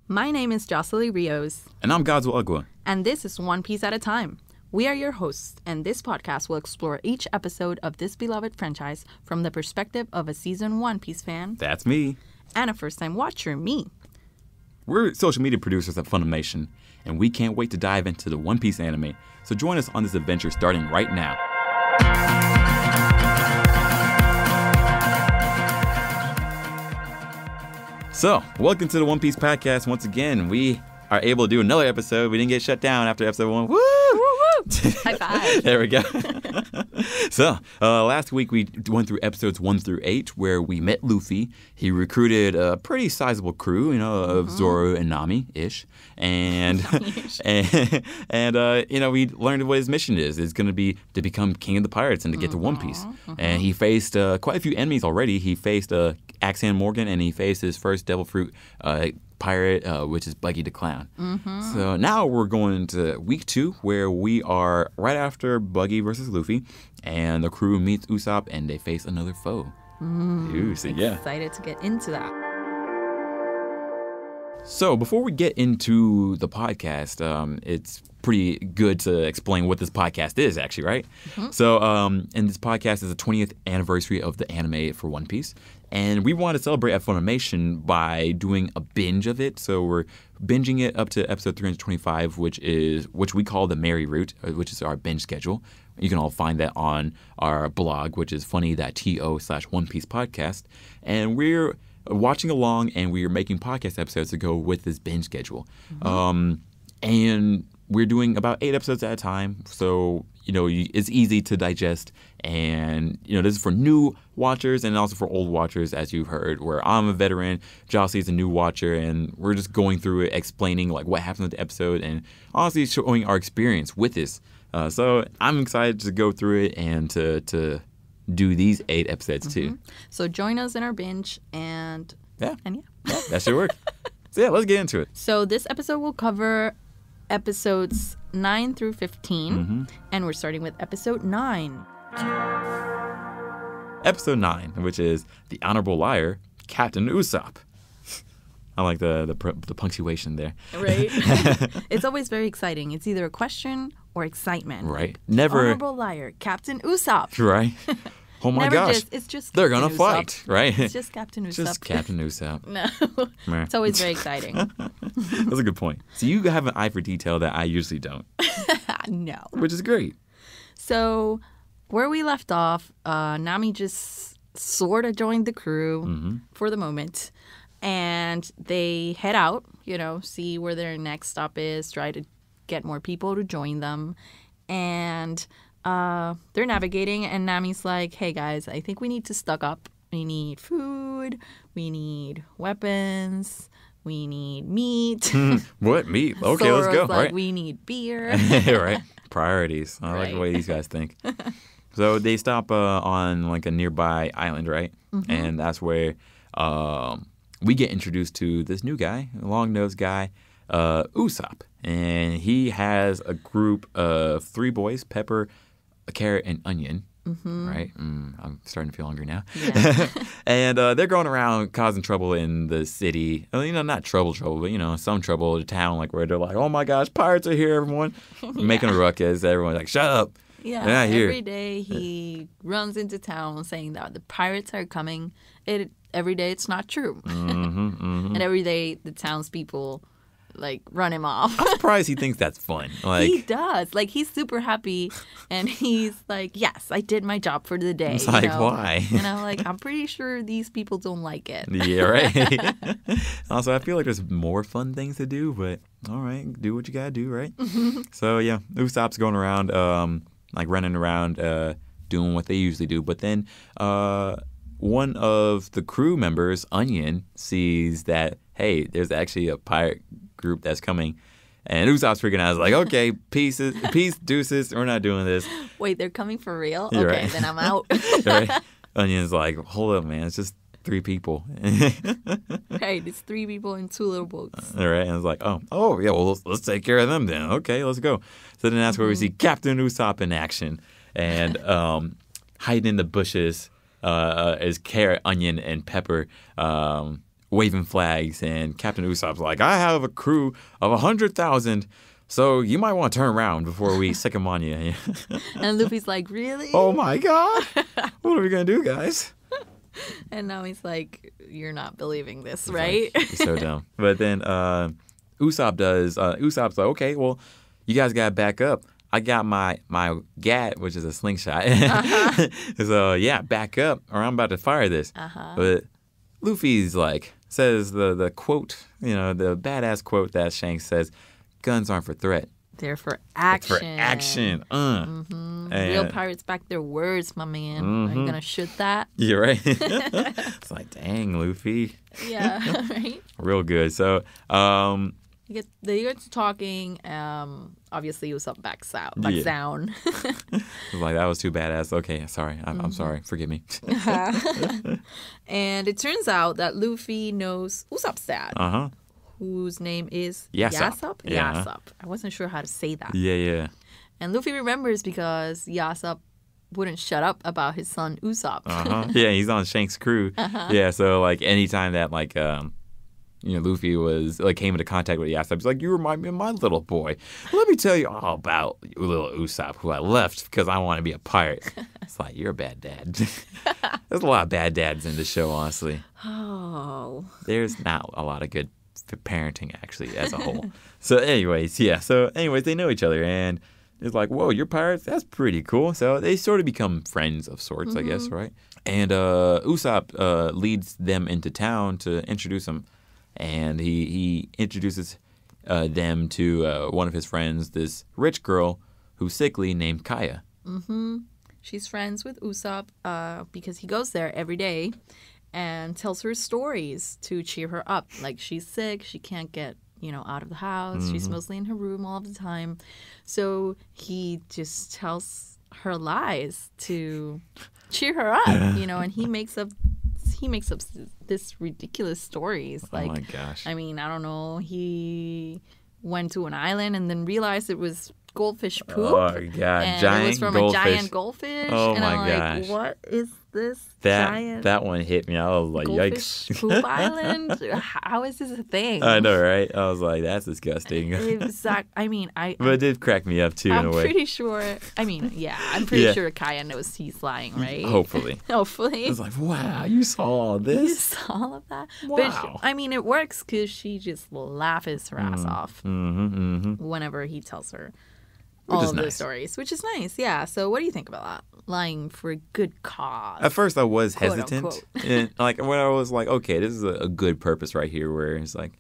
My name is Josellie Rios. And I'm Godswill Ugwa. And this is One Piece at a Time. We are your hosts, and this podcast will explore each episode of this beloved franchise from the perspective of a Season 1 Piece fan. That's me. And a first-time watcher, me. We're social media producers at Funimation, and we can't wait to dive into the One Piece anime. So join us on this adventure starting right now. So, welcome to the One Piece podcast. Once again, we are able to do another episode. We didn't get shut down after episode 1. Woo! Woo woo! High five. There we go. So, last week we went through episodes 1 through 8 where we met Luffy. He recruited a pretty sizable crew, of Zoro and Nami-ish. And, we learned what his mission is. It's going to be to become king of the pirates and to get to One Piece. And he faced quite a few enemies already. He faced Axan Morgan, and he faced his first Devil Fruit pirate, which is Buggy the Clown. So now we're going to week 2, where we are right after Buggy versus Luffy, and the crew meets Usopp, and they face another foe. Excited to get into that. So before we get into the podcast, it's pretty good to explain what this podcast is, actually, right? So, and this podcast is the 20th anniversary of the anime for One Piece. And we want to celebrate at Funimation by doing a binge of it. So we're binging it up to episode 325, which we call the Merry Route, which is our binge schedule. You can all find that on our blog, which is funi.to/onepiecepodcast. And we're watching along, and we are making podcast episodes to go with this binge schedule. And we're doing about 8 episodes at a time, so it's easy to digest. And this is for new watchers and also for old watchers, as you've heard, where I'm a veteran, Josselie's a new watcher, and we're just going through it, explaining what happened in the episode, and honestly showing our experience with this. So I'm excited to go through it and to do these 8 episodes too. So join us in our binge, and yeah, that should work. So yeah, let's get into it. So this episode will cover episodes 9 through 15, and we're starting with episode 9. Episode 9, which is The Honorable Liar, Captain Usopp. I like the punctuation there. Right? It's always very exciting. It's either a question or excitement. Right. Never. Honorable Liar, Captain Usopp. Right. Oh my gosh. It's just they're going to to fight, right? It's just Captain Usopp. Just Captain Usopp. No. It's always very exciting. That's a good point. So you have an eye for detail that I usually don't. No. Which is great. So where we left off, Nami just sort of joined the crew for the moment. And they head out, see where their next stop is, try to get more people to join them. And they're navigating, and Nami's like, hey, guys, I think we need to stock up. We need food. We need weapons. We need meat. What? Meat? Okay, Zoro's let's go. Like, right. We need beer. Right. Priorities. I like the way these guys think. So they stop on a nearby island, right? And that's where we get introduced to this new guy, a long-nosed guy, Usopp. And he has a group of 3 boys, Pepper, a Carrot, and Onion. Right? I'm starting to feel hungry now. Yeah. And they're going around causing trouble in the city. Not trouble, but, some trouble in the town, where they're like, oh my gosh, pirates are here, everyone. Making a ruckus. Everyone's like, shut up. Yeah, they're not here. Every day he runs into town saying that the pirates are coming. Every day it's not true. And every day the townspeople run him off. I'm surprised he thinks that's fun. He does. He's super happy, and he's like, yes, I did my job for the day. It's why? And I'm like, I'm pretty sure these people don't like it. Yeah, right? Also, I feel like there's more fun things to do, but all right, do what you gotta do, right? So, yeah, Usopp's going around, running around, doing what they usually do. But then one of the crew members, Onion, sees that, hey, there's actually a pirate group that's coming. And Usopp's freaking out. Like, okay, peace, deuces, we're not doing this. Wait, they're coming for real? You're okay, right. Then I'm out. Right? Onion's like, hold up, man, it's just 3 people. Right, it's 3 people in 2 little boats. All right, and it's like, oh, yeah, well, let's take care of them then. Okay, let's go. So then that's where we see Captain Usopp in action. And hiding in the bushes is Carrot, Onion, and Pepper waving flags, and Captain Usopp's like, I have a crew of 100,000, so you might want to turn around before we sick 'em on you. And Luffy's like, really? Oh my God. What are we going to do, guys? And now he's like, you're not believing this, right? Like, he's so dumb. But then Usopp does. Usopp's like, okay, well, you guys got to back up. I got my gat, which is a slingshot. So, yeah, back up or I'm about to fire this. But Luffy's like, says the quote, the badass quote that Shanks says, guns aren't for threat. They're for action. It's for action. Real pirates back their words, my man. Are you going to shoot that? You're right. It's like, dang, Luffy. Yeah, right? Real good. So, they get to talking. Obviously, Usopp backs down. It's like, that was too badass. Okay, sorry. I'm sorry. Forgive me. And it turns out that Luffy knows Usopp's dad. Whose name is Yasopp. Yeah. Yasopp. I wasn't sure how to say that. Yeah. And Luffy remembers because Yasopp wouldn't shut up about his son Usopp. Yeah, he's on Shanks' crew. Yeah, so like anytime that Luffy was came into contact with Yasopp, he's like, you remind me of my little boy. Let me tell you all about little Usopp, who I left because I want to be a pirate. It's like, you're a bad dad. There's a lot of bad dads in the show, honestly. Oh. There's not a lot of good parenting, actually, as a whole. So anyways, they know each other, and it's like, whoa, you're pirates? That's pretty cool. So they sort of become friends of sorts, I guess, right? And Usopp leads them into town to introduce them, and he introduces them to one of his friends, this rich girl who's sickly named Kaya. She's friends with Usopp because he goes there every day and tells her stories to cheer her up. Like, she's sick, she can't get, out of the house. She's mostly in her room all the time. So he just tells her lies to cheer her up, and he makes up this ridiculous stories. Like, oh my gosh. I mean, I don't know. He went to an island and then realized it was goldfish poop. Oh my God. And giant it was from goldfish. a giant goldfish. Oh and my I'm gosh. like, what is this giant That one hit me. I was like, goldfish yikes. poop island? How is this a thing? I know, right? I was like, that's disgusting. I mean, but it did crack me up too, in a way. I'm pretty sure. I mean, yeah, I'm pretty sure Kaya knows he's lying, right? Hopefully. It's like, wow, you saw all this? You saw all of that? Wow. But, it works because she just laughs her ass off whenever he tells her all of those stories, which is nice. Yeah. So what do you think about that? Lying for a good cause. At first I was hesitant. Unquote. And when I was like, okay, this is a good purpose right here, where it's like,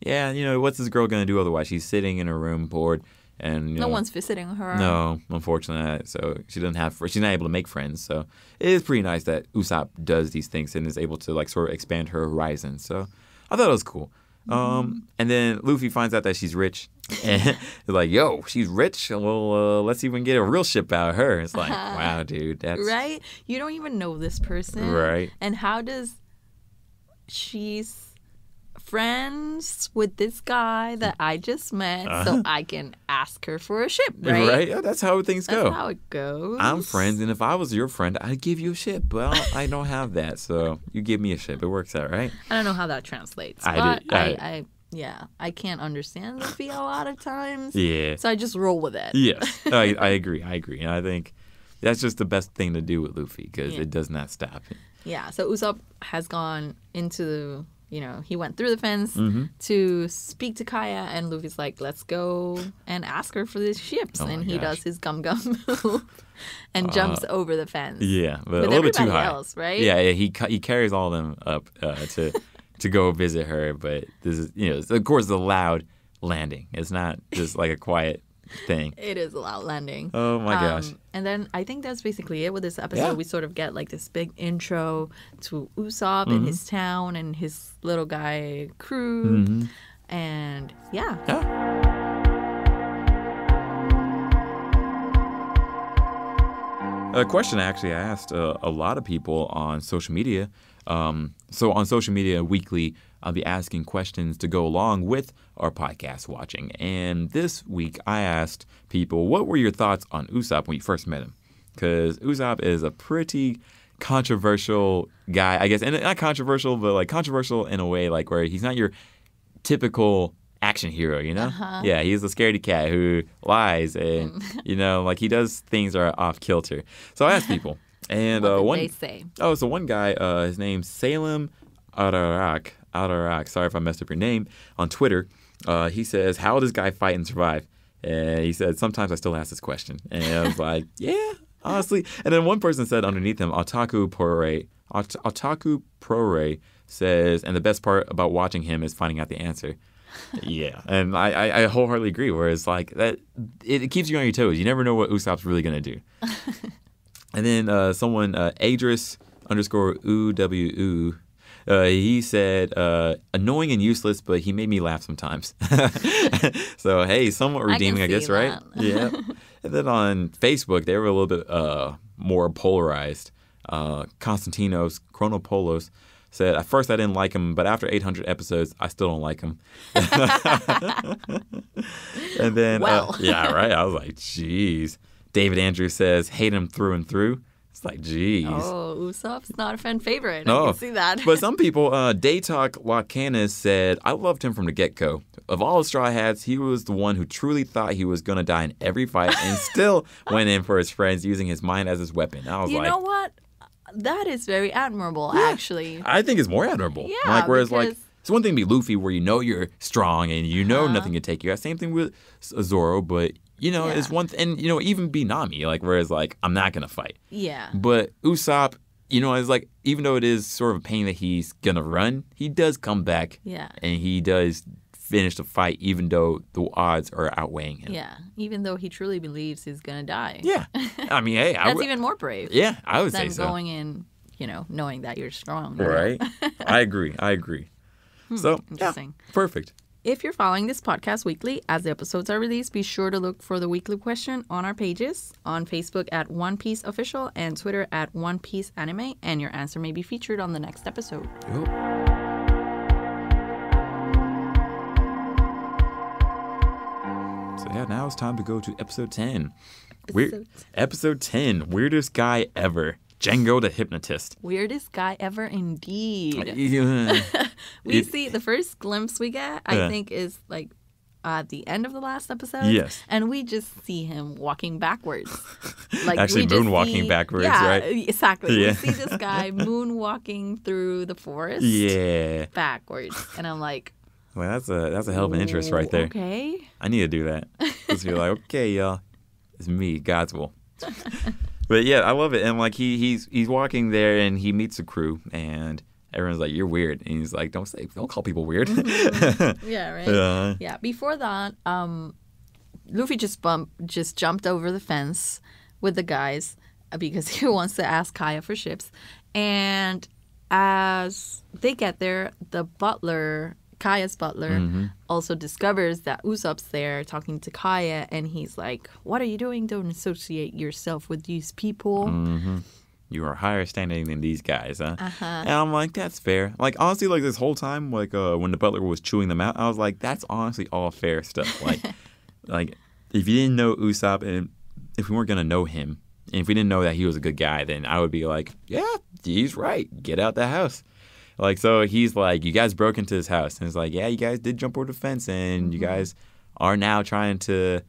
yeah, what's this girl going to do otherwise? She's sitting in her room bored. And no one's visiting her. No, unfortunately. So she's not able to make friends. So it is pretty nice that Usopp does these things and is able to sort of expand her horizons. So I thought it was cool. And then Luffy finds out that she's rich. And he's like, yo, she's rich? Well, let's see if we can get a real ship out of her. It's like, wow, dude. That's right? You don't even know this person. Right. And how does she's friends with this guy that I just met so I can ask her for a ship, right? Right? Yeah, that's how things go. That's how it goes. I'm friends, and if I was your friend, I'd give you a ship. Well, I don't have that, so you give me a ship. It works out, right? I don't know how that translates. I can't understand Luffy a lot of times. Yeah. So I just roll with it. Yes, I agree. And I think that's just the best thing to do with Luffy because it does not stop. Yeah, so Usopp has gone into he went through the fence to speak to Kaya, and Luffy's like, let's go and ask her for these ships. And he does his gum move and jumps over the fence. Yeah, but with a little bit too high. Else, right? Yeah, he carries all of them up to go visit her. But this is, of course, the loud landing. It's not just like a quiet thing. It is a loud landing. Oh my gosh. And then I think that's basically it with this episode. Yeah. We sort of get this big intro to Usopp and his town and his little guy crew. And yeah. A question actually I asked a lot of people on social media. So on social media weekly, I'll be asking questions to go along with our podcast watching. And this week, I asked people, what were your thoughts on Usopp when you first met him? Because Usopp is a pretty controversial guy, I guess, and not controversial, but like controversial in a way like where he's not your typical action hero, you know? Yeah, he's a scaredy cat who lies and, you know, like he does things that are off kilter. So I asked people, and what did they say? Oh, so one guy, his name's Salem Ararak. Sorry if I messed up your name. On Twitter, he says, "How will this guy fight and survive?" And he said, "Sometimes I still ask this question." And I was like, "Yeah, honestly." And then one person said underneath him, Otaku Prore says, "And the best part about watching him is finding out the answer." Yeah, and I wholeheartely agree. Whereas like that, it keeps you on your toes. You never know what Usopp's really gonna do. And then someone, Adris_UWU, he said, "Annoying and useless, but he made me laugh sometimes." So hey, somewhat redeeming, I guess, right? Yeah. And then on Facebook, they were a little bit more polarized. Konstantinos Chronopolos said, "At first I didn't like him, but after 800 episodes, I still don't like him." And then, yeah, right. I was like, "Geez." David Andrews says, "Hate him through and through." It's like, geez. Oh, Usopp's not a fan favorite. No. I can see that. But some people, Daytalk Lakanis said, "I loved him from the get-go. Of all the Straw Hats, he was the one who truly thought he was going to die in every fight and still went in for his friends using his mind as his weapon." I was you like, know what? That is very admirable, actually. I think it's more admirable. Yeah, like, whereas, because... like, it's one thing to be Luffy where you know you're strong and you know nothing can take you out. Same thing with Zoro, but, you know, it's one and, you know, even be Nami, like, whereas, like, I'm not going to fight. Yeah. But Usopp, you know, it's like, even though it is sort of a pain that he's going to run, he does come back. Yeah. And he does finish the fight, even though the odds are outweighing him. Yeah. Even though he truly believes he's going to die. Yeah. I mean, hey. That's even more brave. Yeah, I would say so. Than going in, you know, knowing that you're strong. Right. I agree. So, interesting. Yeah, perfect. If you're following this podcast weekly, as the episodes are released, be sure to look for the weekly question on our pages, on Facebook at One Piece Official and Twitter at One Piece Anime, and your answer may be featured on the next episode. Yep. So yeah, now it's time to go to episode 10. Episode 10, Weirdest Guy Ever. Django the Hypnotist. Weirdest guy ever indeed. Yeah. We see the first glimpse we get, I think, is like at the end of the last episode. Yes. And we just see him walking backwards. Like actually moonwalking backwards, right? Exactly. Yeah. We see this guy moonwalking through the forest. Yeah. Backwards. And I'm like, well, that's a hell of an interest right there. Okay. I need to do that. Because you're like, okay, y'all, it's me, Godswill. But yeah, I love it. And like he's walking there and he meets the crew and everyone's like, "You're weird." And he's like, don't call people weird. Mm-hmm. Yeah, right. Yeah. Before that, Luffy just jumped over the fence with the guys because he wants to ask Kaya for ships. And as they get there, the butler, Kaya's butler, also discovers that Usopp's there talking to Kaya, and he's like, "What are you doing? Don't associate yourself with these people." Mm-hmm. You are higher standing than these guys, huh? And I'm like, that's fair. Like, honestly, like this whole time, like when the butler was chewing them out, I was like, that's honestly all fair stuff. Like if you didn't know Usopp and if we weren't going to know him, and if we didn't know that he was a good guy, then I would be like, yeah, he's right. Get out the house. Like, so he's like, you guys broke into his house. And it's like, yeah, you guys did jump over the fence and you guys are now trying to,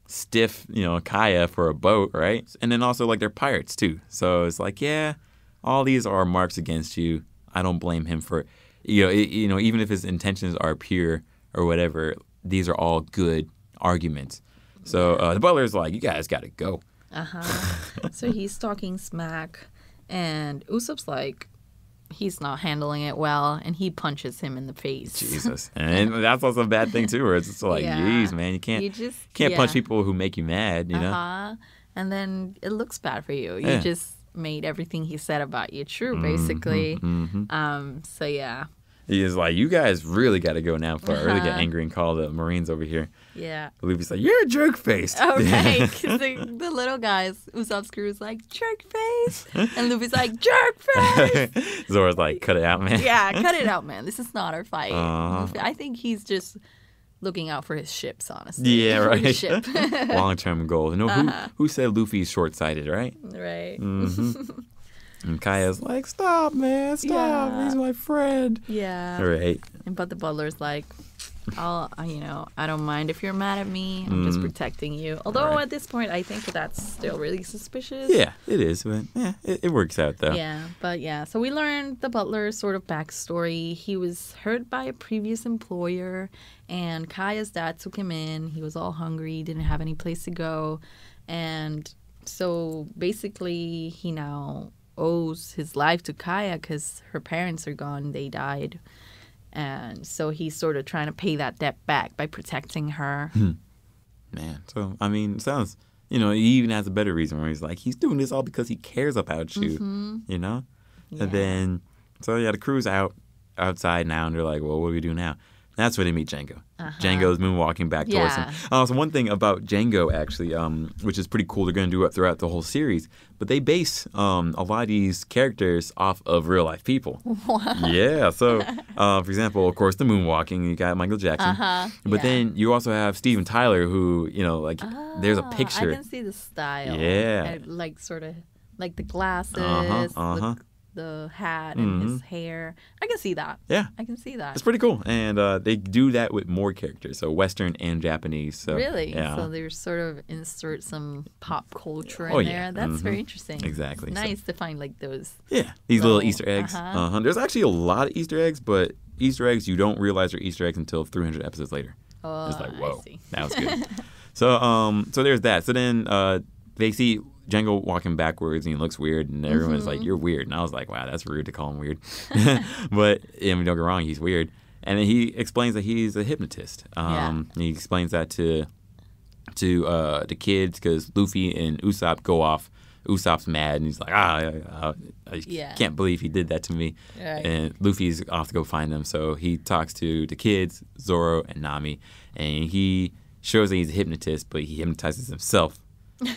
stiff, Kaya for a boat, right? And then also, like, they're pirates, too. So it's like, yeah, all these are marks against you. I don't blame him for, even if his intentions are pure or whatever, these are all good arguments. So the butler's like, you guys got to go. So he's talking smack, and Usopp's like, he's not handling it well, and he punches him in the face. Jesus. And that's also a bad thing, too, where it's just like, geez, man, you can't punch people who make you mad, you know? And then it looks bad for you. You just made everything he said about you true, basically. So, yeah. He's like, you guys really got to go now before I really get angry and call the Marines over here. Yeah. Luffy's like, you're a jerk face. Oh, right. Because the little guys, Usopp's crew is like, jerk face. And Luffy's like, jerk face. Zoro's like, cut it out, man. Yeah, cut it out, man. This is not our fight. I think he's just looking out for his ships, honestly. Yeah, For right. his ship. Long-term goals. No, who said Luffy's short-sighted, right? Right. Mm-hmm. And Kaya's like, stop, man, stop. Yeah. He's my friend. Yeah. Right. But the butler's like, I don't mind if you're mad at me. I'm just protecting you. Although at this point, I think that's still really suspicious. Yeah, it is. But yeah, it works out, though. Yeah, but yeah. So we learned the butler's sort of backstory. He was hurt by a previous employer, and Kaya's dad took him in. He was all hungry, didn't have any place to go. And so basically, he now owes his life to Kaya because her parents are gone. They died. And so he's sort of trying to pay that debt back by protecting her. Man, so, I mean, it sounds, he even has a better reason where he's like, he's doing this all because he cares about you, Yeah. And then, the crew's outside now, and they're like, well, what do we do now? That's where they meet Django. Django's moonwalking back towards him. So one thing about Django, actually, which is pretty cool, they're going to do it throughout the whole series, but they base a lot of these characters off of real-life people. Wow. Yeah. So, for example, of course, the moonwalking, you got Michael Jackson. But then you also have Steven Tyler, who, there's a picture. I can see the style. Yeah. Like, sort of, like the glasses, the hat and his hair. I can see that. Yeah. I can see that. It's pretty cool. And they do that with more characters, so Western and Japanese. So, really? Yeah. So they sort of insert some pop culture in there. That's very interesting. Exactly. It's nice to find like those. Yeah, these little Easter eggs. There's actually a lot of Easter eggs, but Easter eggs you don't realize are Easter eggs until 300 episodes later. Oh, it's like, whoa, I see. That was good. So there's that. So then they see Django walking backwards and he looks weird, and everyone's like, you're weird. And I was like, wow, that's rude to call him weird. But don't get me wrong, he's weird. And then he explains that he's a hypnotist. He explains that to the kids because Luffy and Usopp go off. Usopp's mad, and he's like, I can't believe he did that to me. Right. And Luffy's off to go find them. So he talks to the kids, Zoro and Nami, and he shows that he's a hypnotist, but he hypnotizes himself.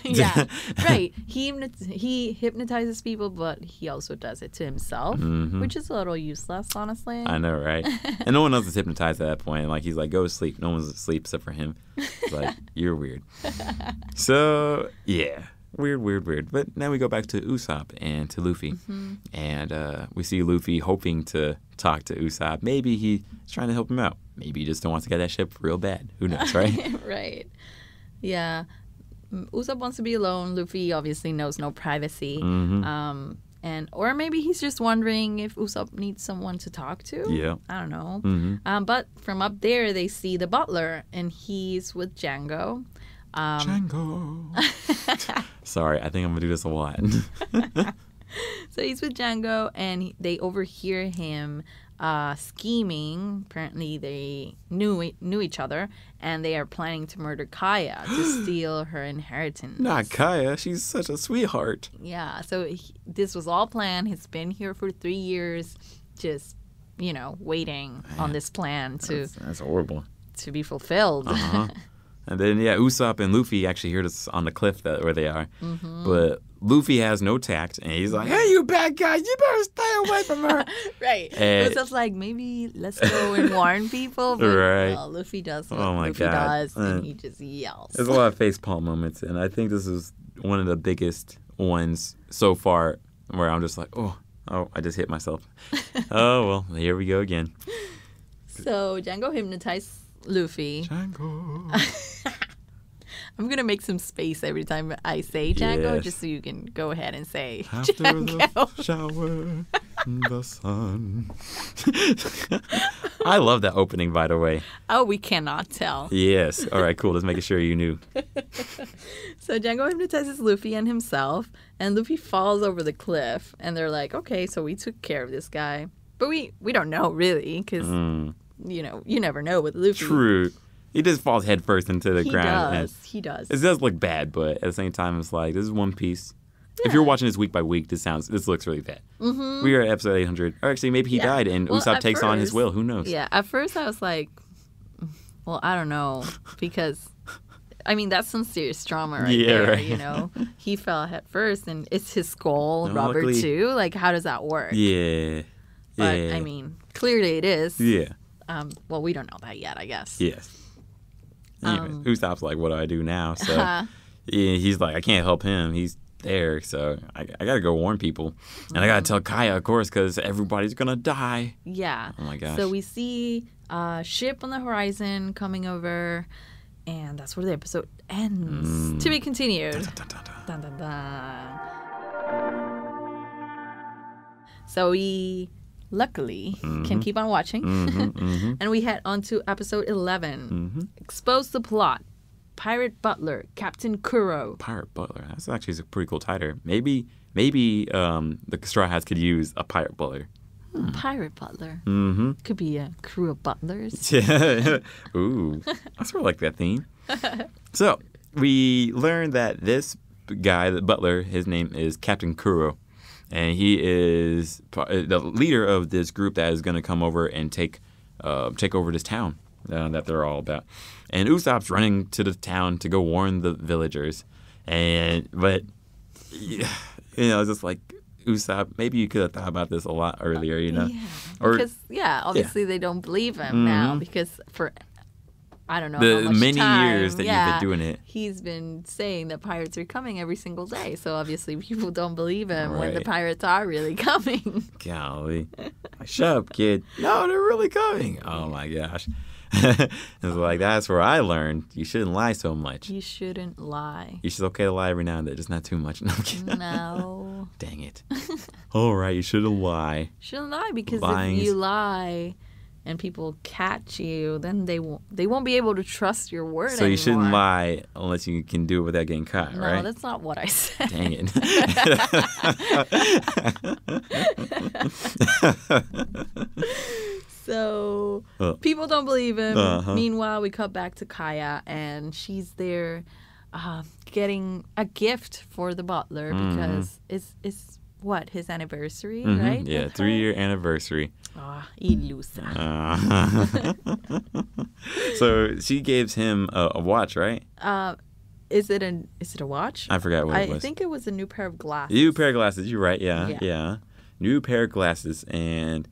Yeah, right. He hypnotizes people, but he also does it to himself, which is a little useless, honestly. I know, right? And no one else is hypnotized at that point. Like, he's like, go to sleep. No one's asleep except for him. It's like, you're weird. So, yeah. Weird. But now we go back to Usopp and to Luffy. And we see Luffy hoping to talk to Usopp. Maybe he's trying to help him out. Maybe he just don't want to get that ship real bad. Who knows, right? Right. Yeah. Usopp wants to be alone. Luffy obviously knows no privacy. Or maybe he's just wondering if Usopp needs someone to talk to. Yeah. I don't know. But from up there, they see the butler, and he's with Django. Django. Sorry, I think I'm going to do this a lot. So he's with Django, and they overhear him scheming. Apparently, they knew each other, and they are planning to murder Kaya to steal her inheritance. Not Kaya. She's such a sweetheart. Yeah, so this was all planned. He's been here for 3 years, just, waiting on this plan That's horrible. to be fulfilled. And then, Usopp and Luffy actually hear this on the cliff where they are. But Luffy has no tact, and he's like, hey, you bad guys, you better stay away from her. Right. Usopp's like, maybe let's go and warn people. But well, Luffy does what Luffy does, and he just yells. There's a lot of facepalm moments, and I think this is one of the biggest ones so far where I'm just like, oh, I just hit myself. Oh, well, here we go again. So Django hypnotized Luffy. Django. I'm going to make some space every time I say Django, just so you can go ahead and say After Django. the shower, the sun. I love that opening, by the way. Oh, we cannot tell. Yes. All right, cool. Just making sure you knew. So Django hypnotizes Luffy and himself, and Luffy falls over the cliff, and they're like, okay, so we took care of this guy. But we don't know, really, because, you never know with Luffy. True. He just falls headfirst into the ground. He does. It does look bad, but at the same time, it's like, this is One Piece. Yeah. If you're watching this week by week, this looks really bad. We are at episode 800. Or actually, maybe he died and Usopp takes on his will. Who knows? Yeah, at first I was like, well, I don't know. Because, that's some serious trauma there, right. He fell head first, and it's his skull, Robert, too. Like, how does that work? Yeah. But, clearly it is. Yeah. Well, we don't know that yet, I guess. Yes. Usopp's like, what do I do now? So he's like, I can't help him. He's there, so I gotta go warn people. And I gotta tell Kaya, of course, because everybody's gonna die. Yeah. Oh my gosh. So we see a ship on the horizon coming over, and that's where the episode ends. To be continued. Dun, dun, dun, dun. Dun, dun, dun. So we luckily can keep on watching. And we head on to episode 11. Expose the plot. Pirate Butler, Captain Kuro. Pirate Butler. That's actually a pretty cool title. Maybe the Straw Hats could use a Pirate Butler. Pirate Butler. Could be a crew of butlers. Yeah. Ooh. I sort of like that theme. So we learned that this guy, the butler, his name is Captain Kuro. And he is the leader of this group that is going to come over and take over this town that they're all about. And Usopp's running to the town to go warn the villagers. But it's just like, Usopp, maybe you could have thought about this a lot earlier, Yeah. Because, obviously they don't believe him now because for, I don't know the how much many time, years that you've been doing it. He's been saying that pirates are coming every single day. So obviously people don't believe him when the Right. pirates are really coming. Golly. Shut up, kid. No, they're really coming. Oh, my gosh. It's like, that's where I learned you shouldn't lie so much. You shouldn't lie. It's okay to lie every now and then, just not too much. No, I'm kidding. No. Dang it. All right, you shouldn't lie. Shouldn't lie because Lying if is- you lie and people catch you, then they won't be able to trust your word So anymore. you shouldn't lie unless you can do it without getting caught, No, right? that's not what I said. Dang it. So people don't believe him. Uh-huh. Meanwhile, we cut back to Kaya, and she's there getting a gift for the butler because it's what, his anniversary, right? Yeah, with her? 3-year anniversary. Ilusa. So she gives him a watch, right? Is it a watch? I forgot what it was. I think it was a new pair of glasses. New pair of glasses. You're right. Yeah. Yeah. New pair of glasses, and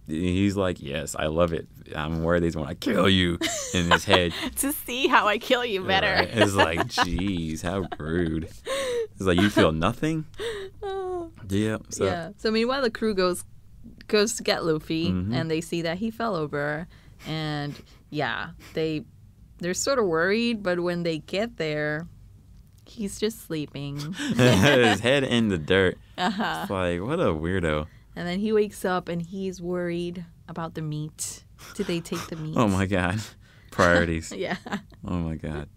he's like, "Yes, I love it. I'm wearing these when I kill you." In his head, To see how I kill you better. Right? It's like, "Jeez, how rude." It's like, you feel nothing. Yeah. So. Yeah. So meanwhile, the crew goes to get Luffy, and they see that he fell over, and they're sort of worried. But when they get there, he's just sleeping. His head in the dirt. It's like, what a weirdo. And then he wakes up and he's worried about the meat. Did they take the meat? Oh my God. Priorities. Yeah. Oh my God.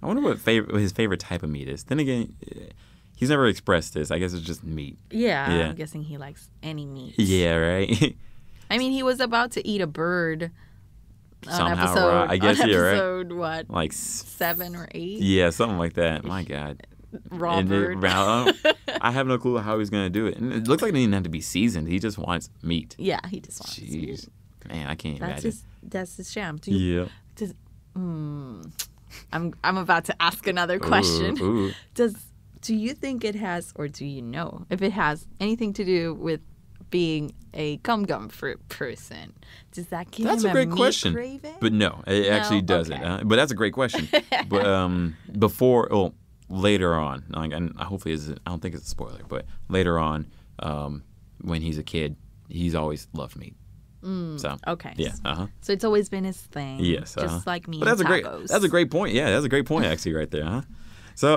I wonder what his favorite type of meat is. Then again, he's never expressed this. I guess it's just meat. Yeah. Yeah. I'm guessing he likes any meat. Yeah, right? I mean, he was about to eat a bird. Somehow, episode, right? I guess on you're right. episode, what? Like 7 or 8? Yeah, something like that. My God. Raw And bird. I have no clue how he's going to do it. And it looks like it didn't have to be seasoned. He just wants meat. Yeah, he just wants meat. Jeez. Man, I can't imagine. That's his jam. Yeah. I'm about to ask another question. Ooh. Do you think it has, or do you know if it has anything to do with being a gum fruit person? Does that give That's him a great meat question. craving? But no, it actually doesn't. Okay. But that's a great question. But later on, like, and hopefully I don't think it's a spoiler, but later on, when he's a kid, he's always loved meat. So Okay. yeah, So it's always been his thing. yes, Just like me But and that's tacos. that's a great point. Yeah, that's a great point actually right there, huh? So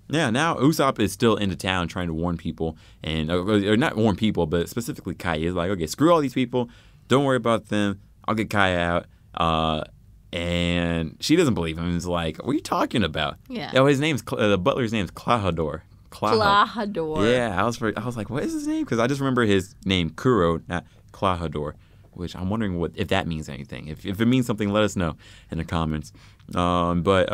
yeah, now Usopp is still into town trying to warn people, and or not warn people, but specifically Kaya. He's like, okay, screw all these people, don't worry about them. I'll get Kaya out. And she doesn't believe him. He's like, what are you talking about? Yeah. Oh, his name's the butler's name's Klahadore. Klahadore. Yeah, I was like, what is his name? Because I just remember his name Kuro, not Klahadore, which I'm wondering if that means anything. If it means something, let us know in the comments. But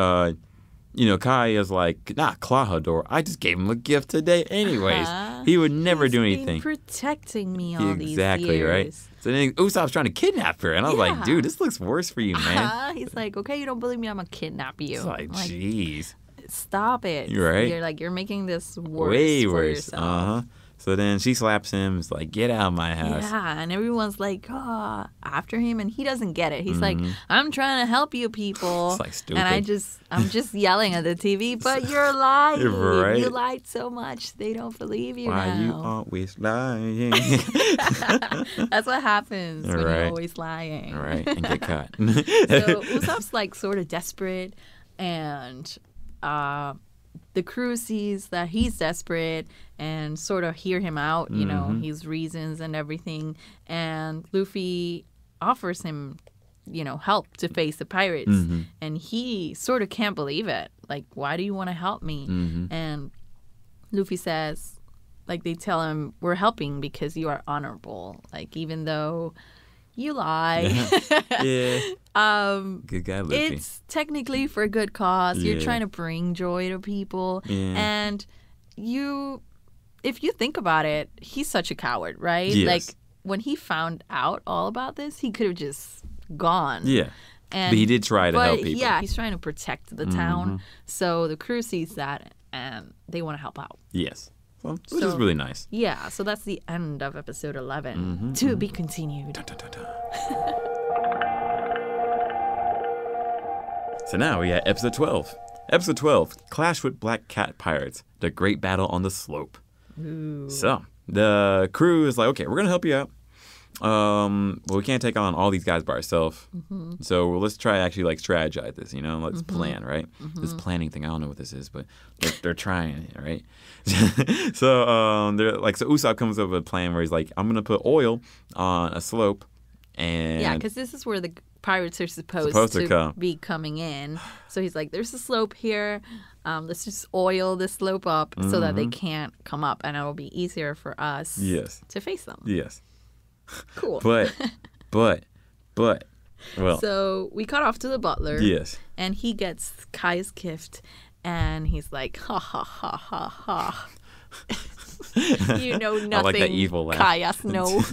Kai is like, not Klahadore. I just gave him a gift today anyways. He would never do He's anything. been protecting me all these Exactly, years. right? So then Usopp's trying to kidnap her. And I was like, dude, this looks worse for you, man. He's like, okay, you don't believe me, I'm going to kidnap you. It's like, jeez. Stop it. You're right. You're making this worse Way for worse. yourself. Uh-huh. So then she slaps him. It's like, get out of my house. Yeah, and everyone's like, after him, and he doesn't get it. He's like, I'm trying to help you people. It's like stupid. And I'm just yelling at the TV, but you're lying. Right. You lied so much, they don't believe you Why now. you always lying? That's what happens when Right. you're always lying. Right, and get caught. So Usopp's like sort of desperate, and the crew sees that he's desperate and sort of hear him out, you know, his reasons and everything. And Luffy offers him, you know, help to face the pirates. And he sort of can't believe it. Like, why do you want to help me? And Luffy says, like, they tell him, we're helping because you are honorable. Like, even though you lie. Yeah. Good guy, Luffy. It's technically for a good cause. You're Yeah. trying to bring joy to people. Yeah. And if you think about it, he's such a coward, right? Yes. Like, when he found out all about this, he could have just gone. Yeah. And, But he did try to help but people. yeah, he's trying to protect the town. So the crew sees that and they want to help out. Yes. Well, which is really nice. Yeah, so that's the end of episode 11. To be continued. Dun, dun, dun, dun. So now we got episode 12. Episode 12, Clash with Black Cat Pirates, the Great Battle on the Slope. Ooh. So the crew is like, okay, we're going to help you out. But we can't take on all these guys by ourselves. So let's try to actually like strategize this, you know, let's plan, right? This planning thing, I don't know what this is, but they're trying it, right? So they're like, so Usopp comes up with a plan where he's like, I'm going to put oil on a slope. And Yeah, because this is where the pirates are supposed to come. be coming in. So he's like, there's a slope here. Let's just oil this slope up so that they can't come up, and it'll be easier for us to face them. Yes. Cool. But, well. So we cut off to the butler. Yes. And he gets Kai's gift, and he's like, ha, ha, ha, ha, ha. You know nothing. I like that evil laugh. Kaias no.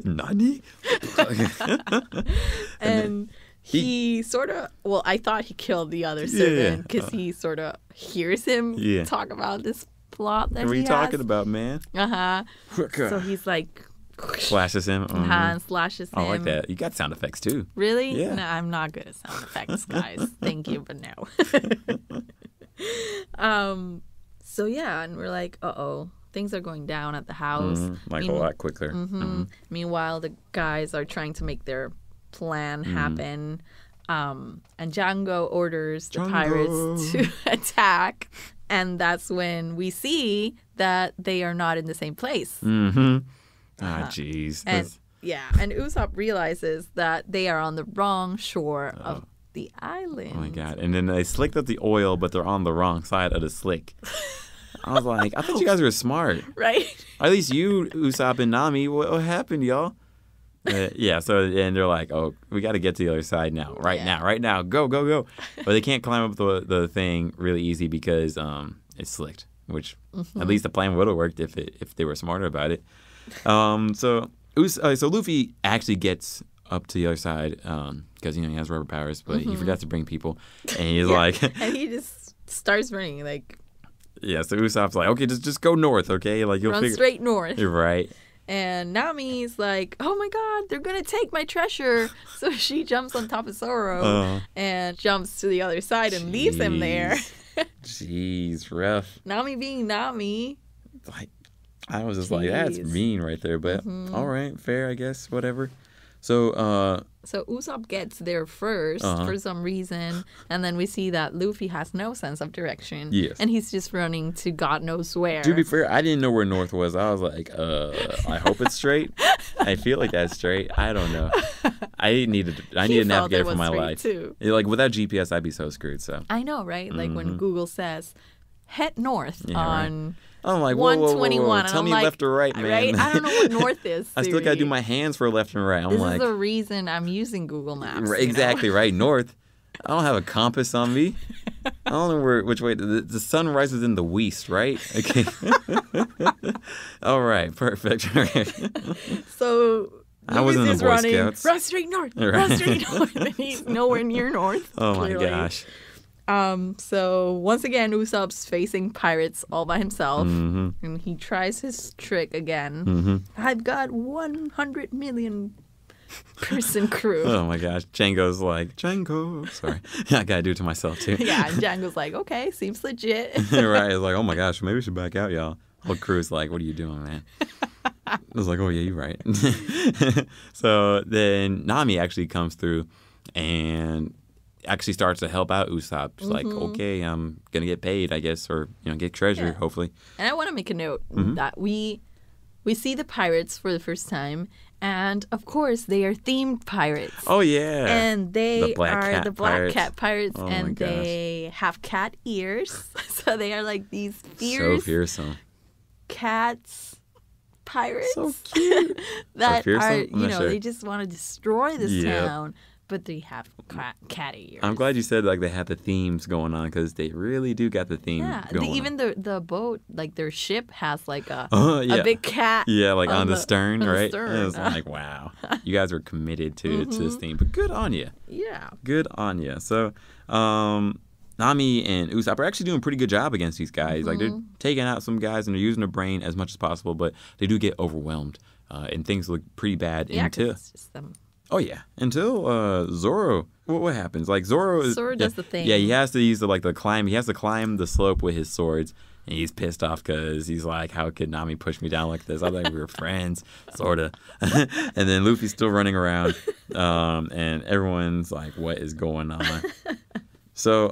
Nani? And he sort of, well, I thought he killed the other servant because he sort of hears him talk about this plot that What are he you talking about, man? So he's like, Slashes him. and slashes him. I like that. You got sound effects too. Really? Yeah. No, I'm not good at sound effects, guys. Thank you, but no. So yeah, and we're like, uh-oh, things are going down at the house. Like a lot quicker. Meanwhile, the guys are trying to make their plan happen. And Django orders the pirates to attack. And that's when we see that they are not in the same place. Ah, jeez. And Usopp realizes that they are on the wrong shore of the island. Oh my god. And then they slicked up the oil, but they're on the wrong side of the slick. I was like, I thought you guys were smart. Right? At least you, Usopp and Nami, what happened, y'all? So and they're like, oh, we got to get to the other side now. Right now. Go. But they can't climb up the thing really easy because it's slicked, which at least the plan would have worked if they were smarter about it. So Luffy actually gets up to the other side because he has rubber powers, but he forgot to bring people, and he's like, and he just starts running like. Yeah, so Usopp's like, okay, just go north, okay? Like you'll run straight north. You're right. And Nami's like, oh my god, they're gonna take my treasure. So she jumps on top of Zoro and jumps to the other side and leaves him there. Jeez, rough. Nami being Nami. Like, I was just like, that's mean right there, but all right, fair, I guess, whatever. So Usopp gets there first for some reason, and then we see that Luffy has no sense of direction. Yes. And he's just running to God knows where. To be fair, I didn't know where north was. I was like, I hope it's straight. I feel like that's straight. I don't know. I need a navigator for my life. Too. Like without GPS, I'd be so screwed. So I know, right? Like when Google says, head north on. Right. I'm like, 121. Tell me left or right, man. Right? I don't know what north is. I still got to do my hands for left and right. This is the reason I'm using Google Maps. Exactly, right. North. I don't have a compass on me. I don't know which way. The sun rises in the west, right? Okay. All right, perfect. So I was in the Boy running, Scouts. Run straight north. Run straight north. And he's nowhere near north. Oh, clearly. my gosh. So once again, Usopp's facing pirates all by himself, and he tries his trick again. I've got 100 million person crew. Oh my gosh, Django's like, Django. Sorry, I gotta do it to myself too. Yeah, and Django's like, okay, seems legit. Right, it's like, oh my gosh, maybe we should back out, y'all. Whole crew's like, what are you doing, man? I was like, oh yeah, you're right. So then Nami actually comes through and actually starts to help out Usopp. She's like, okay, I'm gonna get paid, I guess, or get treasure, hopefully. And I want to make a note that we see the pirates for the first time, and of course they are themed pirates. Oh yeah, and they are the black cat pirates, oh, and they have cat ears, so they are like these fierce, so fearsome cats. Pirates, so cute. that so are they just want to destroy this town, but they have cat ears. I'm glad you said like they have the themes going on, because they really do got the theme going even on. the boat, like their ship has like a big cat. Yeah, like on the stern, on right? The stern. And it's like, wow, you guys were committed to this theme, but good on you. Yeah, good on you. So, Nami and Usopp are actually doing a pretty good job against these guys. Like, they're taking out some guys and they're using their brain as much as possible, but they do get overwhelmed. And things look pretty bad until... it's just them. Oh, yeah. Until Zoro... What happens? Like, Zoro does the thing. Yeah, he has to use the climb. He has to climb the slope with his swords. And he's pissed off because he's like, how could Nami push me down like this? I thought we were friends, sort of. And then Luffy's still running around. And everyone's like, what is going on? So,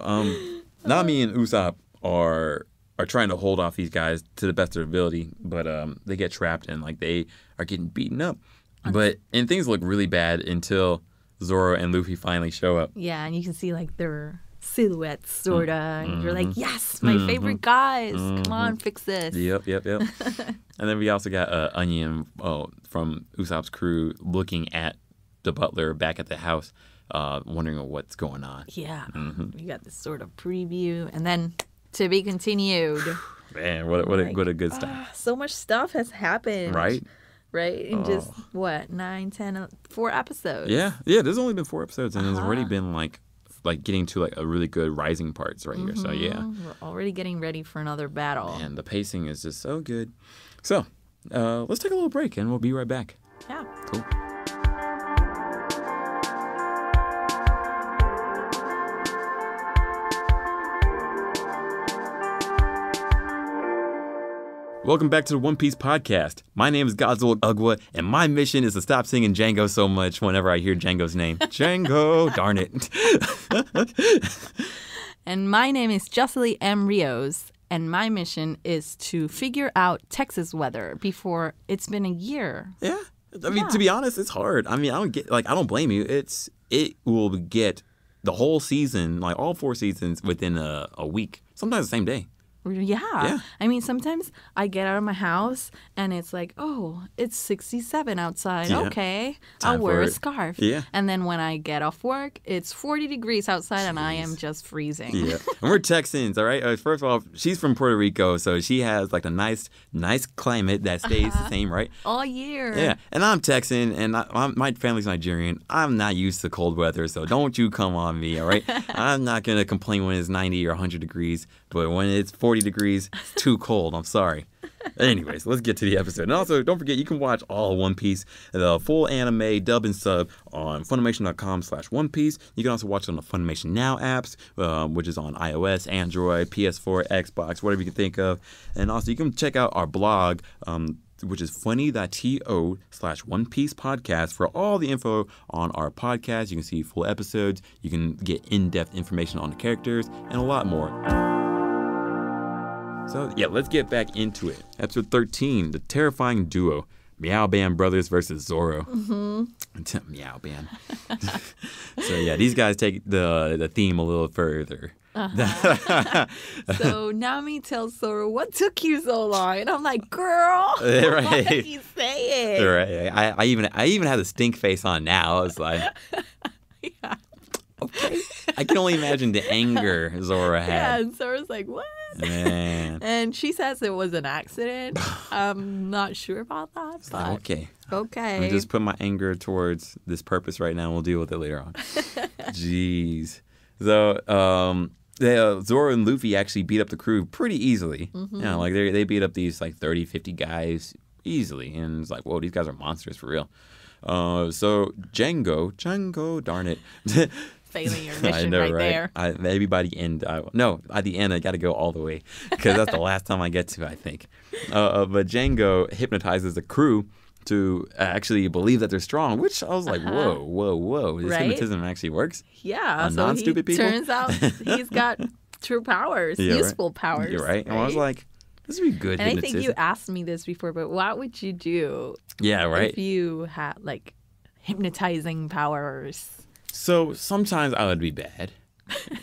Nami and Usopp are trying to hold off these guys to the best of their ability, but they get trapped and like they are getting beaten up. And things look really bad until Zoro and Luffy finally show up. Yeah, and you can see like their silhouettes, sorta, and you're like, yes, my favorite guys. Come on, fix this. Yep. And then we also got Onion from Usopp's crew looking at the butler back at the house. Wondering what's going on. Yeah, we got this sort of preview, and then to be continued. Man, what a good stuff. So much stuff has happened. Right? In just, 9, 10, 4 episodes. Yeah, there's only been 4 episodes, and there's already been like getting to like a really good rising parts right here. So yeah. We're already getting ready for another battle. And the pacing is just so good. So, let's take a little break, and we'll be right back. Yeah. Cool. Welcome back to the One Piece podcast. My name is Godswill Ugwa, and my mission is to stop singing Django so much whenever I hear Django's name. Django, darn it. And my name is Josellie M. Rios, and my mission is to figure out Texas weather before it's been a year. Yeah. I mean, to be honest, it's hard. I mean, I don't blame you. It will get the whole season, like all 4 seasons, within a week, sometimes the same day. Yeah. I mean, sometimes I get out of my house and it's like, oh, it's 67 outside. Yeah. Okay, I'll wear a scarf. Yeah. And then when I get off work, it's 40 degrees outside and I am just freezing. Yeah. And we're Texans, all right? First of all, she's from Puerto Rico, so she has like a nice climate that stays the same, right? All year. Yeah. And I'm Texan, and my family's Nigerian. I'm not used to cold weather, so don't you come on me, all right? I'm not going to complain when it's 90 or 100 degrees, but when it's 40 degrees, it's too cold. I'm sorry. Anyways, let's get to the episode. And also, don't forget, you can watch all of One Piece, the full anime, dub and sub, on Funimation.com/One Piece. You can also watch it on the Funimation Now apps, which is on iOS, Android, PS4, Xbox, whatever you can think of. And also, you can check out our blog, which is funi.to/onepiecepodcast for all the info on our podcast. You can see full episodes. You can get in-depth information on the characters and a lot more. So, yeah, let's get back into it. Episode 13, the terrifying duo, Meowban Brothers versus Zoro. Meowban. So, yeah, these guys take the theme a little further. So Nami tells Zoro, what took you so long? And I'm like, girl, right. What did you say it? Right. I even have the stink face on now. I was like, yeah. Okay. I can only imagine the anger Zoro had. Yeah, and Zoro's like, what? Man. And she says it was an accident. I'm not sure about that. It's but like, okay. Okay. Let me just put my anger towards this purpose right now, and we'll deal with it later on. Jeez. So, Zoro and Luffy actually beat up the crew pretty easily. You know, like they beat up these like 30, 50 guys easily, and it's like, whoa, these guys are monsters for real. So Django, darn it. Failing your mission I know, right there. Maybe by the end, at the end I got to go all the way because that's the last time I get to, I think. But Django hypnotizes the crew to actually believe that they're strong, which I was like, whoa. This hypnotism actually works? Yeah. On so non-stupid people? Turns out he's got true powers, useful powers. You're right. And I was like, this would be good and hypnotism. I think you asked me this before, but what would you do if you had, like, hypnotizing powers? So sometimes I would be bad.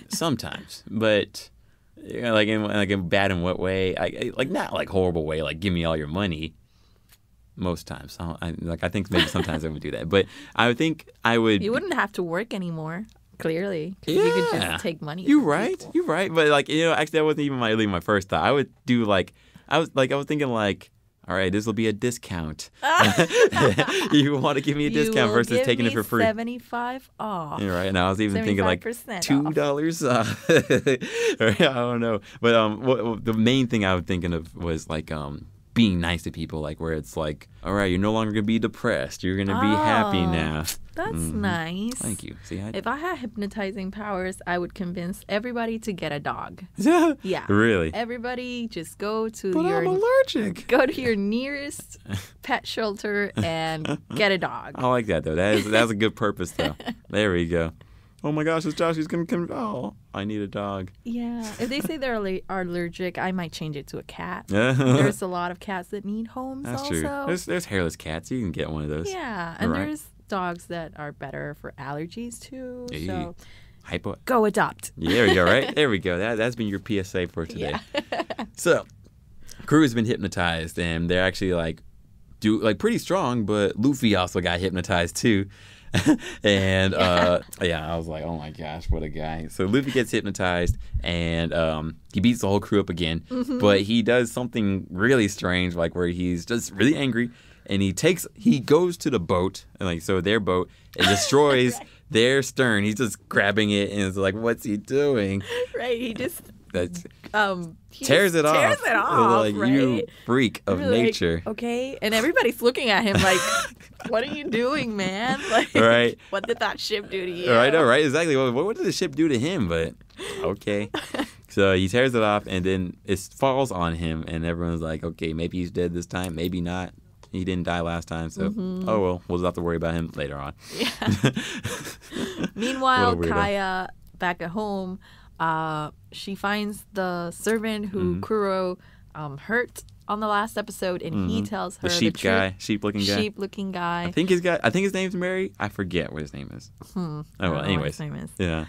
Sometimes. But, you know, like bad in what way? Like, not like horrible way, like give me all your money. Most times. I think maybe sometimes I would do that. But I think I would... You wouldn't have to work anymore, clearly. Yeah. You could just take money. You're right. But, like, you know, actually that wasn't even my first thought. I would do, like... I was thinking, like, all right, this will be a discount. You want to give me a discount versus taking it for free. 75 off. You're right. And I was even thinking like $2. I don't know. But the main thing I was thinking of was like being nice to people, like where it's like, all right, you're no longer going to be depressed. You're going to be happy now. That's nice. Thank you. See, if I had hypnotizing powers, I would convince everybody to get a dog. Yeah. Really? Everybody just go to I'm allergic. Go to your nearest pet shelter and get a dog. I like that, though. That's a good purpose, though. There we go. Oh my gosh, it's Josh. He's going to come. Oh, I need a dog. Yeah. If they say they're allergic, I might change it to a cat. There's a lot of cats that need homes. That's also. True. There's hairless cats. You can get one of those. Yeah. And there's dogs that are better for allergies too. Hey. So go adopt. Yeah, there we go, right? There we go. That's been your PSA for today. Yeah. So, crew has been hypnotized, and they're actually like pretty strong, but Luffy also got hypnotized too. And I was like, oh my gosh, what a guy. So Luffy gets hypnotized, and he beats the whole crew up again. But he does something really strange, like where he's just really angry, and he goes to the boat, their boat, and destroys their stern. He's just grabbing it, and it's like, what's he doing? Right, he just tears it off. Like, right? You freak of nature. Like, okay, and everybody's looking at him like, what are you doing, man? Like, right? What did that ship do to you? Right, exactly. What did the ship do to him? But okay. So he tears it off, and then it falls on him, and everyone's like, okay, maybe he's dead this time, maybe not. He didn't die last time, so oh well, we'll just have to worry about him later on. Yeah. Meanwhile, Kaya back at home, she finds the servant who Kuro hurt on the last episode, and he tells her sheep-looking guy. I think his name's Mary. I forget what his name is. Oh well, anyways, what his name is. Yeah.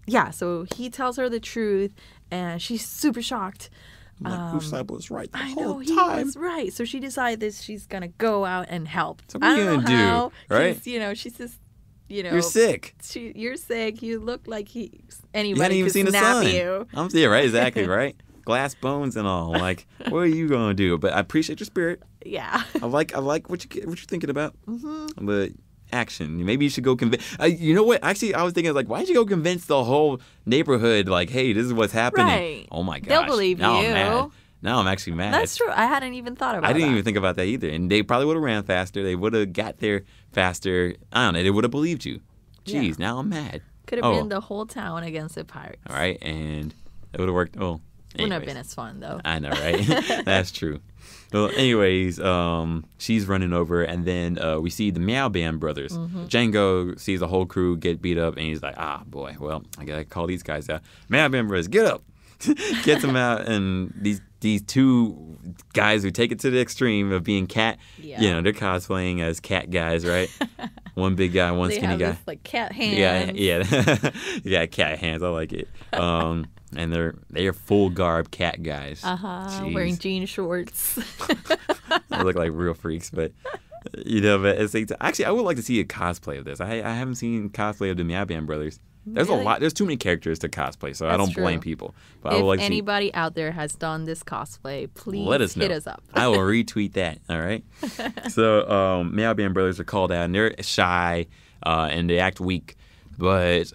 Yeah. So he tells her the truth, and she's super shocked. Usopp was right the whole time. He was right. So she decided she's gonna go out and help. So what are you gonna do? Right? She's just. You're sick. You're sick. You look like anybody you hadn't even could seen snap the sun. you. Yeah, right, exactly, right? Glass bones and all. Like, what are you gonna do? But I appreciate your spirit. Yeah. I like what you're thinking about. But action. Maybe you should go convince. You know what? Actually, I was thinking like, why don't you go convince the whole neighborhood? Like, hey, this is what's happening. Right. Oh my gosh. They'll believe now you. I'm mad. Now I'm actually mad. That's true. I hadn't even thought about that. I didn't even think about that either. And they probably would have ran faster. They would have got there faster. I don't know. They would have believed you. Jeez, now I'm mad. Could have been the whole town against the pirates. All right, and it would have worked. Oh, wouldn't have been as fun though. I know, right? That's true. Well, anyways, she's running over, and then we see the Meowban Brothers. Django sees the whole crew get beat up, and he's like, ah, boy, well, I gotta call these guys out. Meowban Brothers, get up! Gets them out, and these two guys who take it to the extreme of being cat, they're cosplaying as cat guys, right? One big guy, one skinny guy. This, like, cat hands. Yeah, cat hands. I like it. And they're full garb cat guys. Wearing jean shorts. They look like real freaks, but but it's like, actually I would like to see a cosplay of this. I haven't seen cosplay of the Meowban Brothers. There's a lot. There's too many characters to cosplay, so I don't blame people. But I would like anybody out there has done this cosplay, please let us know. Hit us up. I will retweet that. All right. So Meowban Brothers are called out, and they're shy and they act weak. But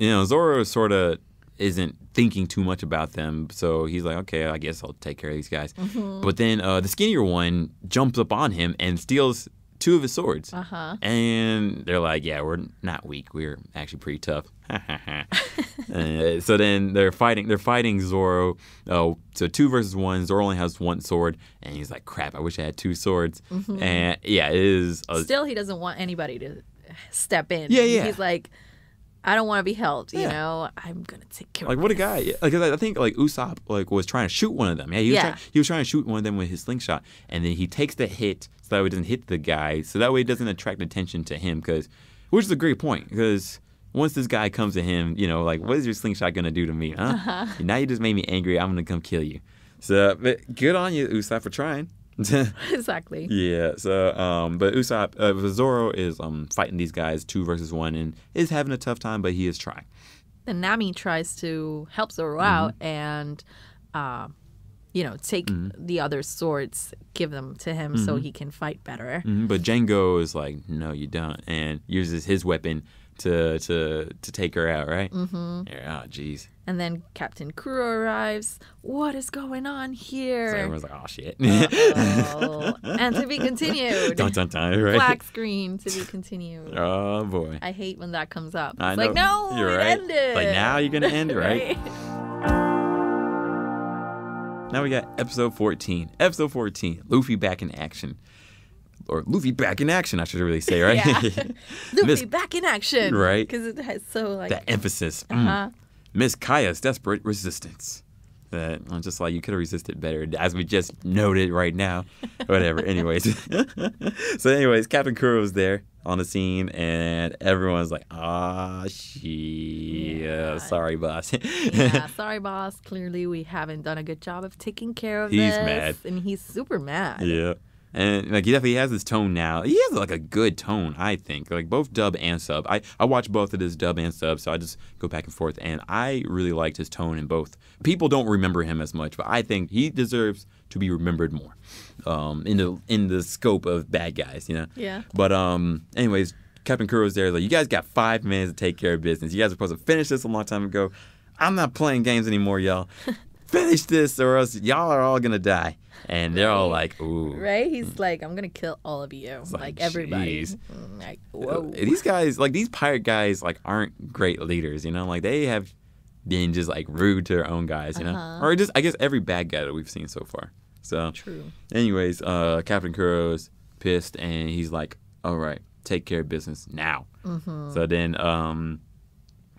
Zoro sort of isn't thinking too much about them, so he's like, okay, I guess I'll take care of these guys. But then the skinnier one jumps up on him and steals 2 of his swords. And they're like, yeah, we're not weak. We're actually pretty tough. So then they're fighting Zoro. So 2 versus 1. Zoro only has 1 sword. And he's like, crap, I wish I had 2 swords. And yeah, it is. Still, he doesn't want anybody to step in. Yeah. He's like, I don't want to be held, you know. I'm gonna take care of what a guy. Like, I think like Usopp was trying to shoot one of them. Yeah, he was trying to shoot one of them with his slingshot, and then he takes the hit so that way it doesn't hit the guy, so that way it doesn't attract attention to him. Which is a great point, because once this guy comes to him, like, what is your slingshot gonna do to me? Huh? Now you just made me angry. I'm gonna come kill you. So, but good on you, Usopp, for trying. Exactly. Yeah. So, but Zoro is fighting these guys 2 versus 1 and is having a tough time, but he is trying. Then Nami tries to help Zoro out and, take the other swords, give them to him so he can fight better. But Django is like, no, you don't, and uses his weapon to take her out, right? Yeah, oh, jeez. And then Captain Kuro arrives. What is going on here? So everyone's like, oh, shit. And to be continued. Dun, dun, dun, right? Black screen, to be continued. Oh, boy. I hate when that comes up. I It's know. like, no, You're it right. ended. Like, now you're going to end it, right? Right? Now we got episode 14. Episode 14, Luffy back in action. Or Luffy back in action, I should really say, right? Yeah. Luffy back in action. Right. Because it has so, like... That emphasis. Miss Kaya's desperate resistance. That I'm just like, you could have resisted better, as we just noted right now. Whatever. Anyways. Captain Kuro's there on the scene, and everyone's like, sorry, boss. Yeah, sorry, boss. Clearly, we haven't done a good job of taking care of this. He's mad. And he's super mad. Yeah. And like he definitely has his tone now. He has like a good tone, I think. Like both dub and sub. I watch both of his dub and sub, so I just go back and forth. And I really liked his tone in both. People don't remember him as much, but I think he deserves to be remembered more. In the scope of bad guys, Yeah. But anyways, Captain Kuro's there. Like, you guys got 5 minutes to take care of business. You guys are supposed to finish this a long time ago. I'm not playing games anymore, y'all. Finish this, or else y'all are all gonna die. And they're all like, ooh. Right? He's like, I'm going to kill all of you. Like everybody. Like, whoa. These guys, like, these pirate guys, like, aren't great leaders, Like, they have been just, like, rude to their own guys, Or just, I guess, every bad guy that we've seen so far. So, true. Anyways, Captain Kuro's pissed, and he's like, all right, take care of business now. So then,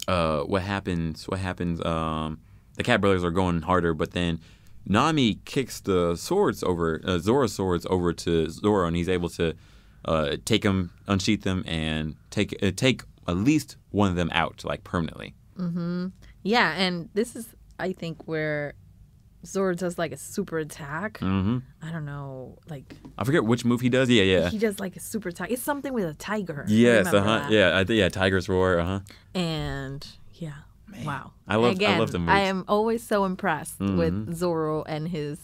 what happens, the Cat Brothers are going harder, but then Nami kicks the swords over, Zoro's swords over to Zoro, and he's able to take them, unsheath them, and take at least one of them out, like, permanently. Yeah, and this is, I think, where Zoro does, like, a super attack. I don't know, like... I forget which move he does. Yeah. He does, like, a super attack. It's something with a tiger. Yes, Yeah, Tiger's Roar, And, yeah. Man. Wow. I love the moves. I am always so impressed with Zoro and his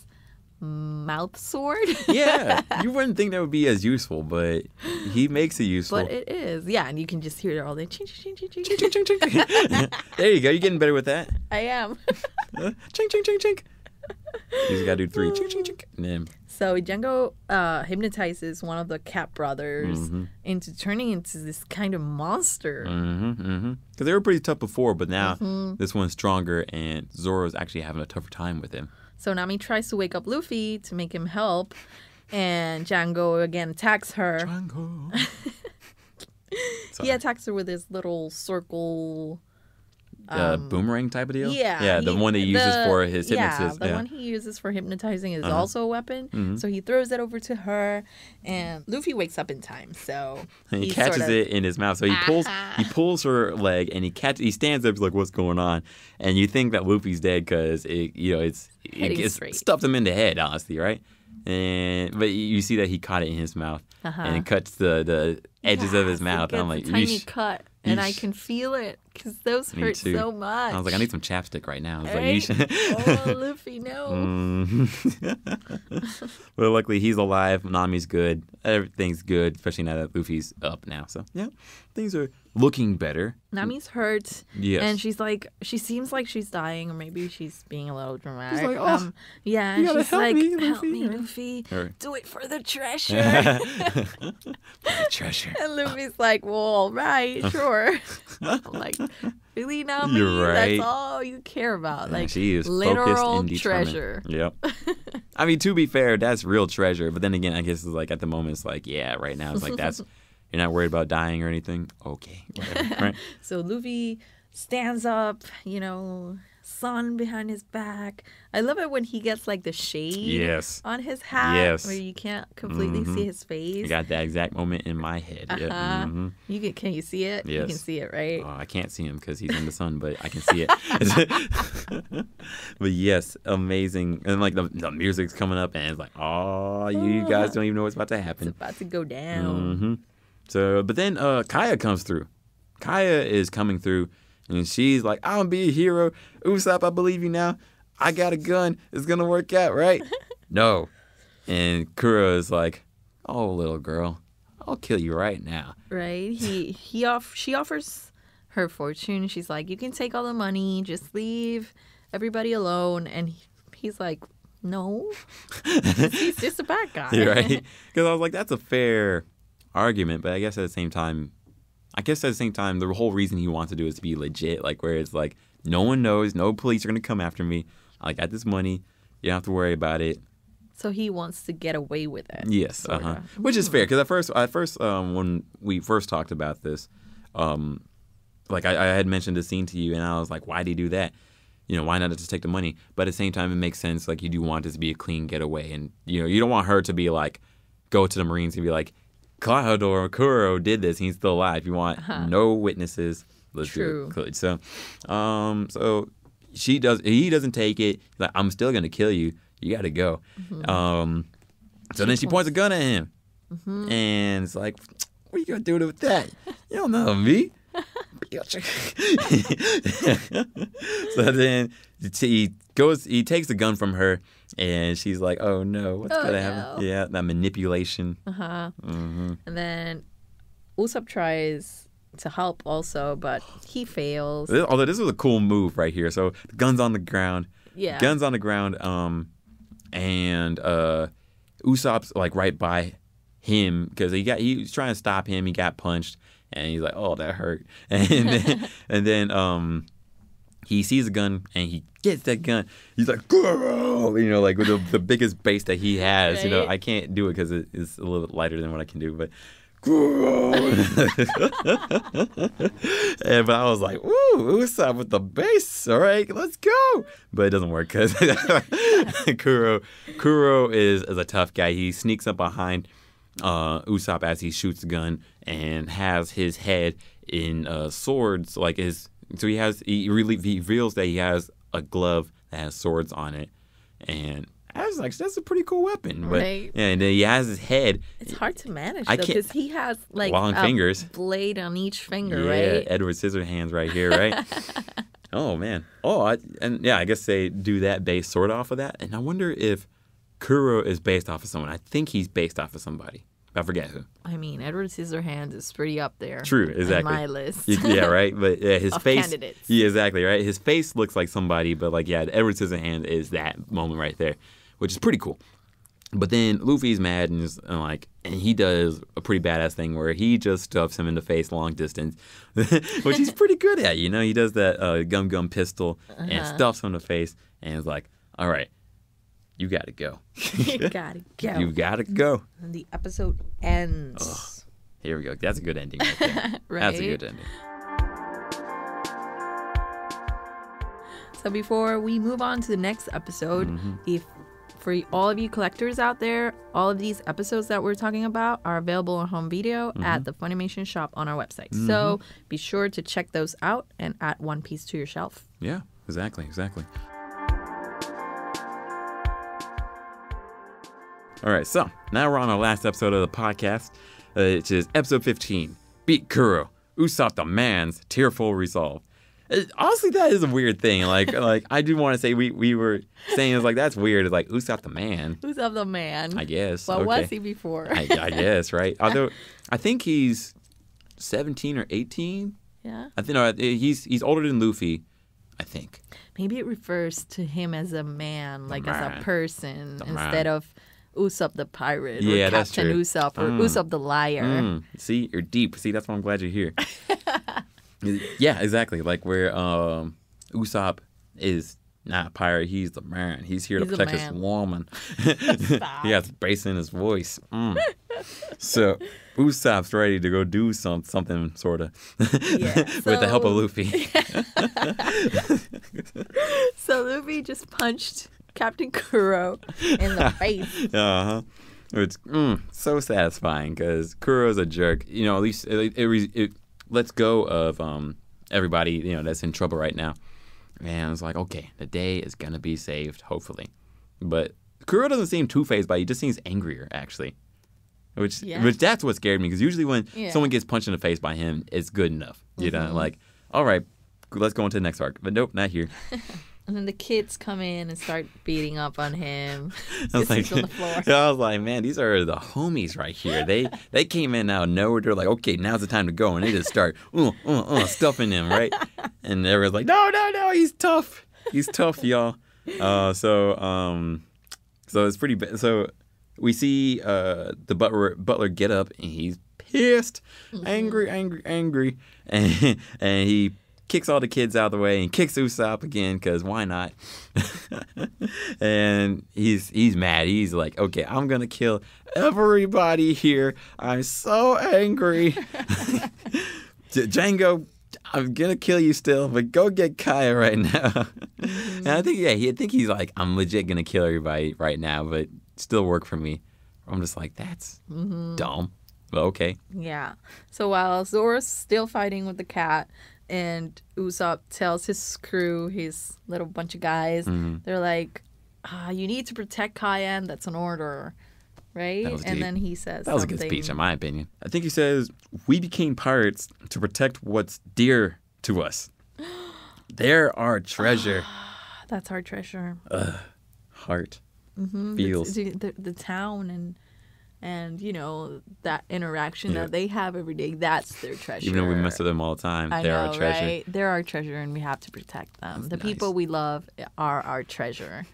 mouth sword. Yeah. You wouldn't think that would be as useful, but he makes it useful. But it is. Yeah, and you can just hear it all day. Ching, ching, ching, ching, ching. Ching, ching, ching, ching. There you go. You're getting better with that. I am. Ching, ching, ching, ching. You just got to do 3. Ching, ching, ching. And then... So Django hypnotizes one of the Cat Brothers into turning into this kind of monster. Because they were pretty tough before, but now this one's stronger, and Zoro's actually having a tougher time with him. So Nami tries to wake up Luffy to make him help, and Django again attacks her. Django. He attacks her with his little circle... boomerang type of deal? Yeah. The one that he uses for his hypnosis. Yeah, the one he uses for hypnotizing is also a weapon. So he throws it over to her, and Luffy wakes up in time. So he catches it in his mouth. So he pulls her leg, and he stands up. He's like, "What's going on?" And you think that Luffy's dead because it stuffed him in the head, honestly, right? But you see that he caught it in his mouth, and it cuts the edges of his mouth. It I'm like, a tiny cut. And I can feel it because those hurt so much. I was like, I need some chapstick right now. I was right? like, oh, Luffy, no. But luckily, he's alive. Nami's good. Everything's good, especially now that Luffy's up now. So, yeah, things are looking better. Nami's hurt. Yes. And she seems like she's dying, or maybe she's being a little dramatic. She's like, oh, yeah, you and she's help like, me, help Luffy. me, Luffy. Right. Do it for the treasure. Treasure. And Luffy's like, well, all right, sure. I'm like, really, Nami? You're right. That's all you care about. Like, she is literal focused and determined. treasure. Yep. I mean, to be fair, that's real treasure. But then again, I guess it's like at the moment, it's like, yeah, right now, it's like that's, you're not worried about dying or anything. Okay. Whatever, right? So Luffy stands up, sun behind his back. I love it when he gets like the shade on his hat where you can't completely see his face. I got that exact moment in my head. Yeah. Can you see it? Yes. You can see it, right? I can't see him because he's in the sun, but I can see it. But yes, amazing. And like the music's coming up and it's like, oh, you guys don't even know what's about to happen. It's about to go down. So, but then Kaya comes through. Kaya is coming through. And she's like, I'm going to be a hero. Usopp, I believe you now. I got a gun. It's going to work out, right? No. And Kuro is like, oh, little girl, I'll kill you right now. Right. She offers her fortune. She's like, you can take all the money. Just leave everybody alone. And he's like, no. He's just a bad guy. Right? Because I was like, that's a fair argument. But I guess at the same time, the whole reason he wants to do is to be legit, like where it's like, no one knows, no police are going to come after me. I got this money. You don't have to worry about it. So he wants to get away with it. Yes, which is fair because at first, when we first talked about this, like I had mentioned the scene to you, and I was like, why did he do that? Why not just take the money? But at the same time, it makes sense. Like you do want this to be a clean getaway, and you don't want her to be like, go to the Marines and be like, Cloud or Kuro did this. He's still alive. You want no witnesses. Let's do it. So, he doesn't take it. He's like, I'm still gonna kill you. You got to go. So then she points a gun at him, and it's like, what are you gonna do with that? You don't know me. So then he takes the gun from her, and she's like, oh no, what's gonna happen? Yeah, that manipulation. And then Usopp tries to help also, but he fails. Although this was a cool move right here. So the gun's on the ground. Yeah. Gun's on the ground. And Usopp's like right by him because he was trying to stop him. He got punched. And he's like, oh, that hurt. And then he sees a gun and he gets that gun. He's like, Guru! Like with the biggest bass that he has. Right. I can't do it because it's a little bit lighter than what I can do. But Guru! But I was like, ooh, Usopp with the bass. All right, let's go. But it doesn't work because Kuro is a tough guy. He sneaks up behind Usopp as he shoots the gun and has his head in swords, like he reveals that he has a glove that has swords on it, and I was like, that's a pretty cool weapon. But right. Yeah, and then he has his head. It's hard to manage though because he has like long fingers, blade on each finger, yeah, right? Edward Scissorhands right here, right? Oh man, I guess they do that based sort of off of that, and I wonder if Kuro is based off of someone. I think he's based off of somebody. I forget who. I mean, Edward Scissorhands is pretty up there. True, exactly. On my list. Yeah, right. But yeah, his face. Candidates. Yeah, exactly, right. His face looks like somebody, but like, yeah, Edward Scissorhands is that moment right there, which is pretty cool. But then Luffy's mad and he does a pretty badass thing where he just stuffs him in the face long distance, which he's pretty good at. He does that gum pistol and stuffs him in the face, and is like, all right. You gotta go. You gotta go. You gotta go. And the episode ends. Oh, here we go. That's a good ending right there. Right? That's a good ending. So before we move on to the next episode, for all of you collectors out there, all of these episodes that we're talking about are available on home video at the Funimation shop on our website. So be sure to check those out and add One Piece to your shelf. Yeah, exactly. All right, so now we're on our last episode of the podcast, which is episode 15, Beat Kuro, Usopp demands tearful resolve. Honestly, that is a weird thing. Like I do want to say we were saying it's like, that's weird. It's like Usopp the man. Usopp the man. I guess. What okay. was he before? I guess, right? Although I think he's 17 or 18. Yeah. I think no, he's older than Luffy, I think. Maybe it refers to him as a man, like as a person, instead man. of Usopp the pirate Yeah, or that's Captain true. Usopp or Usopp the liar. See, you're deep. See, that's why I'm glad you're here. Yeah, exactly. Like where Usopp is not a pirate, he's the man. He's here to protect his woman. He has bass in his voice. So Usopp's ready to go do something sort of with the help of Luffy. So Luffy just punched Captain Kuro in the face. It's so satisfying because Kuro's a jerk. You know, at least it lets go of everybody, you know, that's in trouble right now. And it's like, okay, the day is gonna be saved, hopefully. But Kuro doesn't seem two-faced, but he just seems angrier, actually. Which that's what scared me, because usually when someone gets punched in the face by him, it's good enough. You know, like, all right, let's go on to the next arc. But nope, not here. And then the kids come in and start beating up on him. I was like, on the floor. I was like, man, these are the homies right here. They came in out of nowhere. They're like, okay, now's the time to go. And they just start stuffing him, right? And everyone's like, no, he's tough. He's tough, y'all. So it's pretty bad. So we see the butler get up, and he's pissed, angry. And he kicks all the kids out of the way and kicks Usopp again, because why not? And he's mad. He's like, okay, I'm going to kill everybody here. I'm so angry. Django, I'm going to kill you still, but go get Kaya right now. And I think he's like, I'm legit going to kill everybody right now, but still work for me. I'm just like, that's dumb. But okay. Yeah. So while Zoro's still fighting with the cat, and Usopp tells his crew, his little bunch of guys, they're like, you need to protect Kaya, and that's an order, right? And then he says that was a good speech, in my opinion. I think he says, we became pirates to protect what's dear to us. They're our treasure. That's our treasure. Heart. Feels. The town and you know, that interaction that they have every day, that's their treasure. Even though we mess with them all the time, they're our treasure. Right? They're our treasure, and we have to protect them. The people we love are our treasure.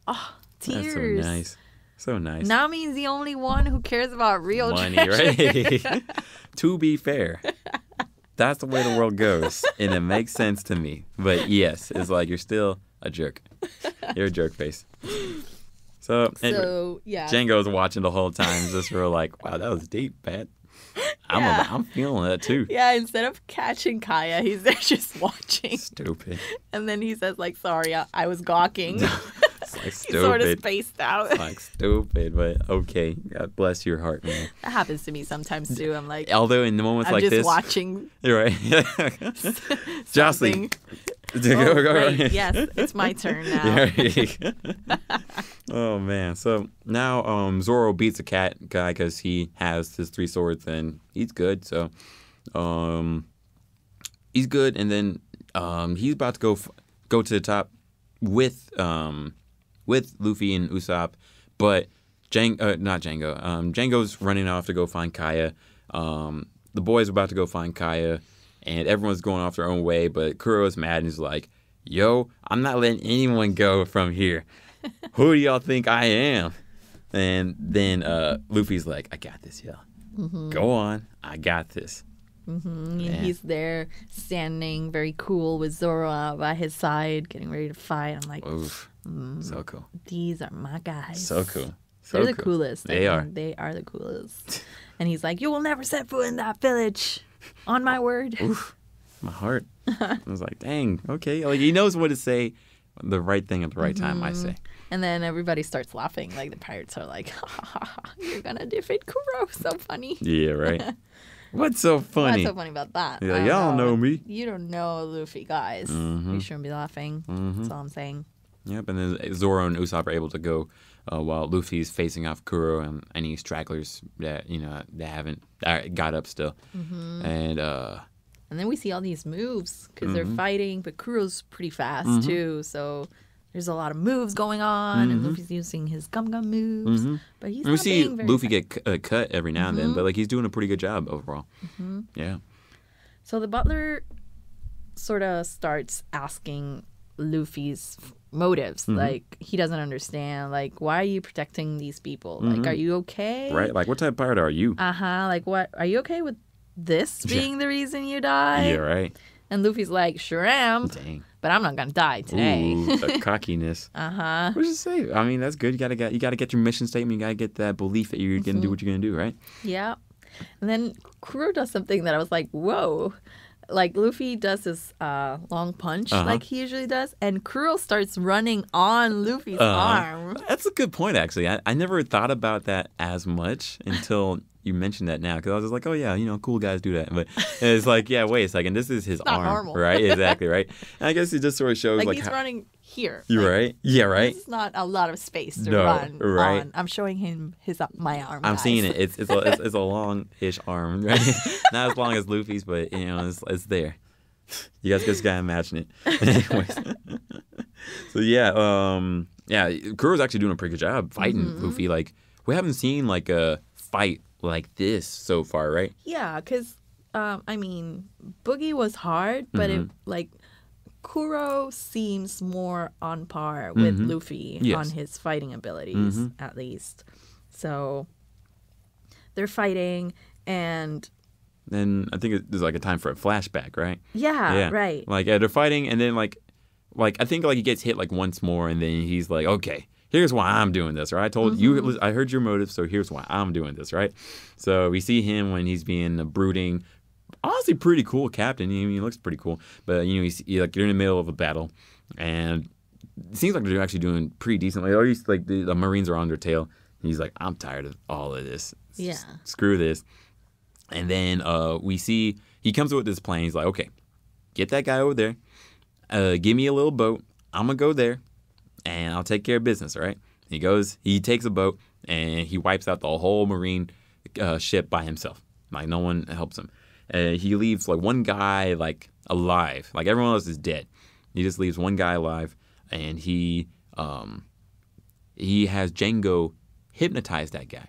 Oh, tears. That's so nice. Nami's the only one who cares about real money, treasure. right? To be fair, that's the way the world goes, and it makes sense to me. But yes, it's like you're still a jerk. You're a jerk face. So yeah, Django's watching the whole time, just real like, wow, that was deep, Pat. I'm feeling that too. Yeah, instead of catching Kaya, he's there just watching. Stupid. And then he says like, sorry, I was gawking. It's like stupid. He's sort of spaced out. It's like stupid, but okay. God bless your heart, man. That happens to me sometimes too. I'm like, although in the moments like this, I'm just watching. You're right. Josellie. Go. Right. Yes, it's my turn now. Oh man! So now Zoro beats a cat guy because he has his 3 swords and he's good. So he's good, and then he's about to go to the top with Luffy and Usopp, but not Django. Django's running off to go find Kaya. The boys are about to go find Kaya. And everyone's going off their own way, but Kuro's mad and he's like, yo, I'm not letting anyone go from here. Who do y'all think I am? And then Luffy's like, I got this, y'all. Go on. I got this. And he's there standing very cool with Zoro by his side, getting ready to fight. I'm like, oof. So cool. These are my guys. So cool. They're the coolest. They are. They are the coolest. And he's like, you will never set foot in that village. On my word. Oof, my heart. I was like, dang, okay. Like, he knows what to say, the right thing at the right time, I say. And then everybody starts laughing. Like, the pirates are like, you're going to defeat Kuro. So funny. Yeah, right. What's so funny? What's so funny about that? Like, y'all don't know me. You don't know Luffy, guys. You shouldn't be laughing. That's all I'm saying. Yep, and then Zoro and Usopp are able to go while Luffy's facing off Kuro and any stragglers that haven't got up still. And then we see all these moves because they're fighting, but Kuro's pretty fast too. So there's a lot of moves going on, and Luffy's using his gum moves, but he's not see being very Luffy get cut every now and then, but like he's doing a pretty good job overall. Yeah. So the butler sort of starts asking Luffy's motives. Like, he doesn't understand. Like, why are you protecting these people? Like, are you okay? Right. Like, what type of pirate are you? Like, what? Are you okay with this being the reason you die? Yeah, right. And Luffy's like, sure am. Dang. But I'm not gonna die today. Ooh, the cockiness. What should you say? I mean, that's good. You gotta get your mission statement. You gotta get that belief that you're gonna do what you're gonna do, right? Yeah. And then Kuro does something that I was like, whoa. Like, Luffy does this long punch like he usually does, and Kuro starts running on Luffy's arm. That's a good point, actually. I never thought about that as much until you mentioned that now, because I was just like, oh, yeah, cool guys do that. But it's like, yeah, wait a second. This is his arm, normal. right? Exactly, right? And I guess it just sort of shows like like he's running here. You're right. Yeah, right. It's not a lot of space to run on. I'm showing him my arm. I'm guys. seeing it. It's a long-ish arm, right? Not as long as Luffy's, but it's there. You guys just gotta imagine it. Anyways, so yeah, Kuro's actually doing a pretty good job fighting Luffy. Like, we haven't seen like a fight like this so far, right? Yeah, because Boogie was hard, but Kuro seems more on par with Luffy on his fighting abilities, at least. So they're fighting, and then I think there's like a time for a flashback, right? Yeah, right. Like they're fighting, and then like I think like he gets hit like once more, and then he's like, okay, here's why I'm doing this, right? I told you, I heard your motive, so here's why I'm doing this, right? So we see him when he's being a brooding, honestly pretty cool captain. He looks pretty cool, but he's like, you're in the middle of a battle, and it seems like they're actually doing pretty decently. Or he's like the Marines are on their tail. He's like, I'm tired of all of this. Yeah. Screw this. And then we see he comes up with this plan. He's like, okay, get that guy over there. Give me a little boat. I'm going to go there, and I'll take care of business, all right? He takes a boat, and he wipes out the whole Marine ship by himself. Like, no one helps him. He leaves, like, one guy, like, alive. Like, everyone else is dead. He just leaves one guy alive, and he has Django hypnotize that guy.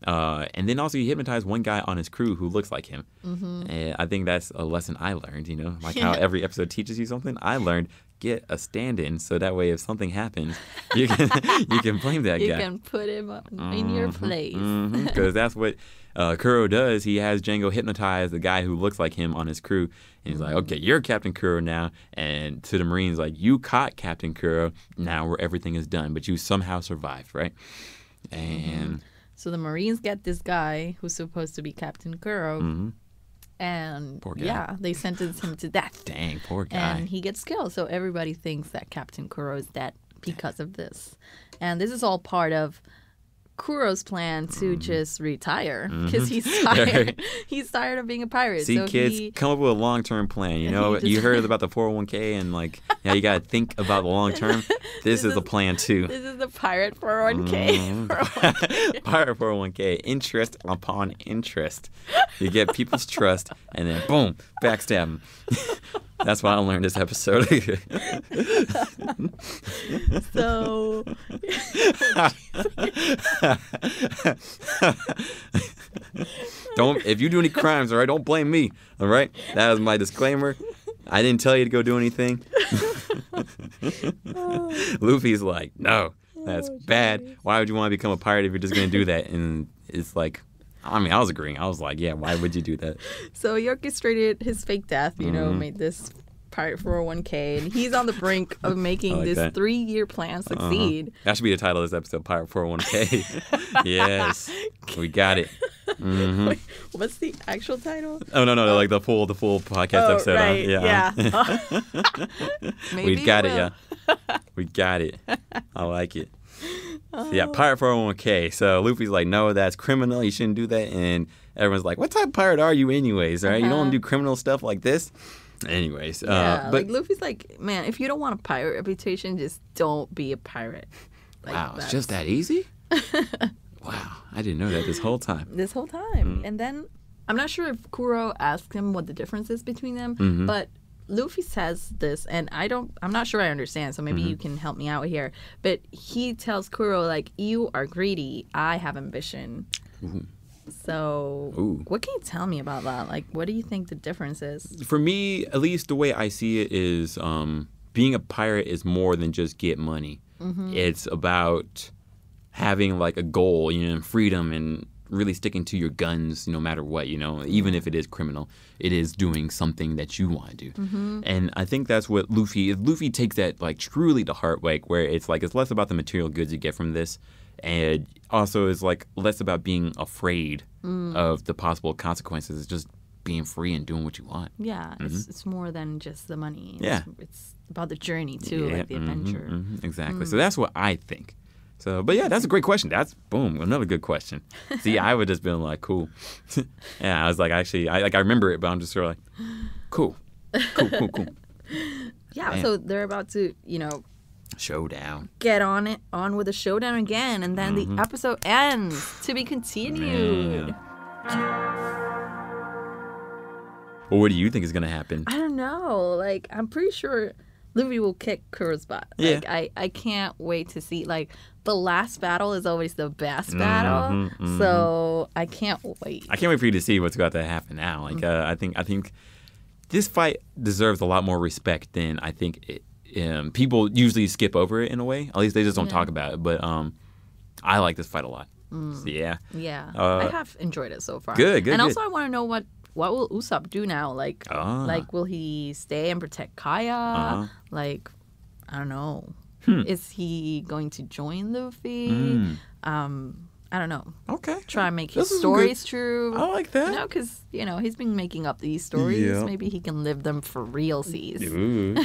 And then also he hypnotized one guy on his crew who looks like him. And I think that's a lesson I learned, like how every episode teaches you something. I learned, get a stand-in so that way if something happens, you can blame that guy. You can put him in your place. Because that's what Kuro does. He has Django hypnotize the guy who looks like him on his crew. And he's like, okay, you're Captain Kuro now. And to the Marines, like, you caught Captain Kuro. Now where everything is done. But you somehow survived, right? And... So the Marines get this guy who's supposed to be Captain Kuro, and poor guy. They sentence him to death. Dang, poor guy. And he gets killed. So everybody thinks that Captain Kuro is dead because of this. And this is all part of Kuro's plan to just retire because he's tired. He's tired of being a pirate. See, so kids, come up with a long-term plan. You heard about the 401k and like, you got to think about the long term. This is a plan too. This is the pirate 401k. Pirate 401k, interest upon interest. You get people's trust, and then boom, backstab them. That's what I learned this episode. So, if you do any crimes, all right, don't blame me, all right? That was my disclaimer. I didn't tell you to go do anything. Luffy's like, no, that's bad. Why would you want to become a pirate if you're just going to do that? And it's like, I was agreeing. I was like, yeah, why would you do that? So he orchestrated his fake death, made this pirate 401k, and he's on the brink of making this 3-year plan succeed. That should be the title of this episode, Pirate 401k. Yes, we got it. Wait, what's the actual title? Oh, no, like the full podcast episode. Right. Yeah. We got it, yeah. We got it. I like it. So, yeah, Pirate 401k. So Luffy's like, no, that's criminal. You shouldn't do that. And everyone's like, what type of pirate are you anyways? Right? You don't want to do criminal stuff like this? Anyways. But like Luffy's like, man, if you don't want a pirate reputation, just don't be a pirate. Like, wow, it's just that easy? Wow, I didn't know that this whole time. And then, I'm not sure if Kuro asked him what the difference is between them, but Luffy says this, and I'm not sure I understand, so maybe you can help me out here. But he tells Kuro, like, you are greedy, I have ambition. So what can you tell me about that? Like, what do you think the difference is? For me, at least the way I see it is being a pirate is more than just get money. It's about having like a goal, freedom, and really sticking to your guns no matter what, even if it is criminal. It is doing something that you want to do. And I think that's what Luffy takes that like truly to heart, like where it's like it's less about the material goods you get from this, and also is like less about being afraid of the possible consequences. It's just being free and doing what you want. Yeah, it's more than just the money. Yeah. It's about the journey too, like the adventure. Exactly. So that's what I think. So, but yeah, that's a great question. That's another good question. See, I would just been like, cool. Yeah, I was like, actually, I remember it, but I'm just sort of like, cool. Yeah. Man. So they're about to, showdown. Get on with the showdown again, and then the episode ends. To be continued. Well, what do you think is gonna happen? I don't know. Like, I'm pretty sure Luffy will kick Kuro's butt. Yeah. Like, I can't wait to see. Like, the last battle is always the best battle. So I can't wait. I can't wait for you to see what's about to happen now. Like, I think this fight deserves a lot more respect than I think people usually skip over it in a way. At least they just don't talk about it. But I like this fight a lot. So, yeah. Yeah. I have enjoyed it so far. Good. And also I want to know what will Usopp do now? Like, will he stay and protect Kaya? Like, I don't know. Is he going to join Luffy? I don't know. Okay. Try and make his stories true. I like that. Because, he's been making up these stories. Yeah. Maybe he can live them for realsies. Ooh.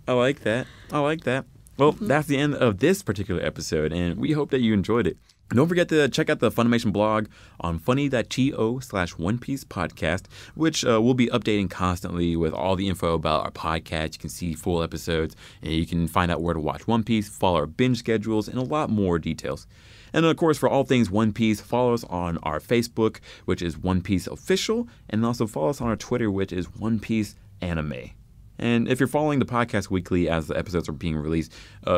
I like that. Well, that's the end of this particular episode, and we hope that you enjoyed it. Don't forget to check out the Funimation blog on funi.to/onepiecepodcast, which we'll be updating constantly with all the info about our podcast. You can see full episodes, and you can find out where to watch One Piece, follow our binge schedules, and a lot more details. And of course, for all things One Piece, follow us on our Facebook, which is One Piece Official, and also follow us on our Twitter, which is One Piece Anime. And if you're following the podcast weekly as the episodes are being released,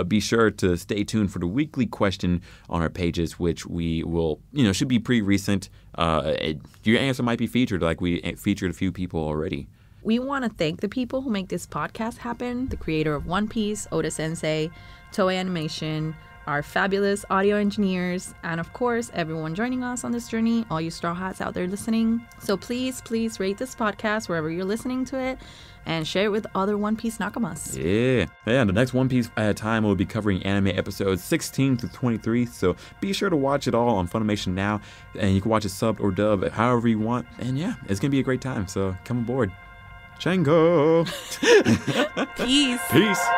be sure to stay tuned for the weekly question on our pages, which we will, should be pretty recent. Your answer might be featured, like we featured a few people already. We want to thank the people who make this podcast happen, the creator of One Piece, Oda Sensei, Toei Animation, our fabulous audio engineers, and of course, everyone joining us on this journey, all you Straw Hats out there listening. So please rate this podcast wherever you're listening to it, and share it with other One Piece nakamas. Yeah, the next One Piece at a time will be covering anime episodes 16 through 23, so be sure to watch it all on Funimation now, and you can watch it subbed or dubbed however you want, and yeah, it's gonna be a great time, so come aboard. Django! Peace! Peace!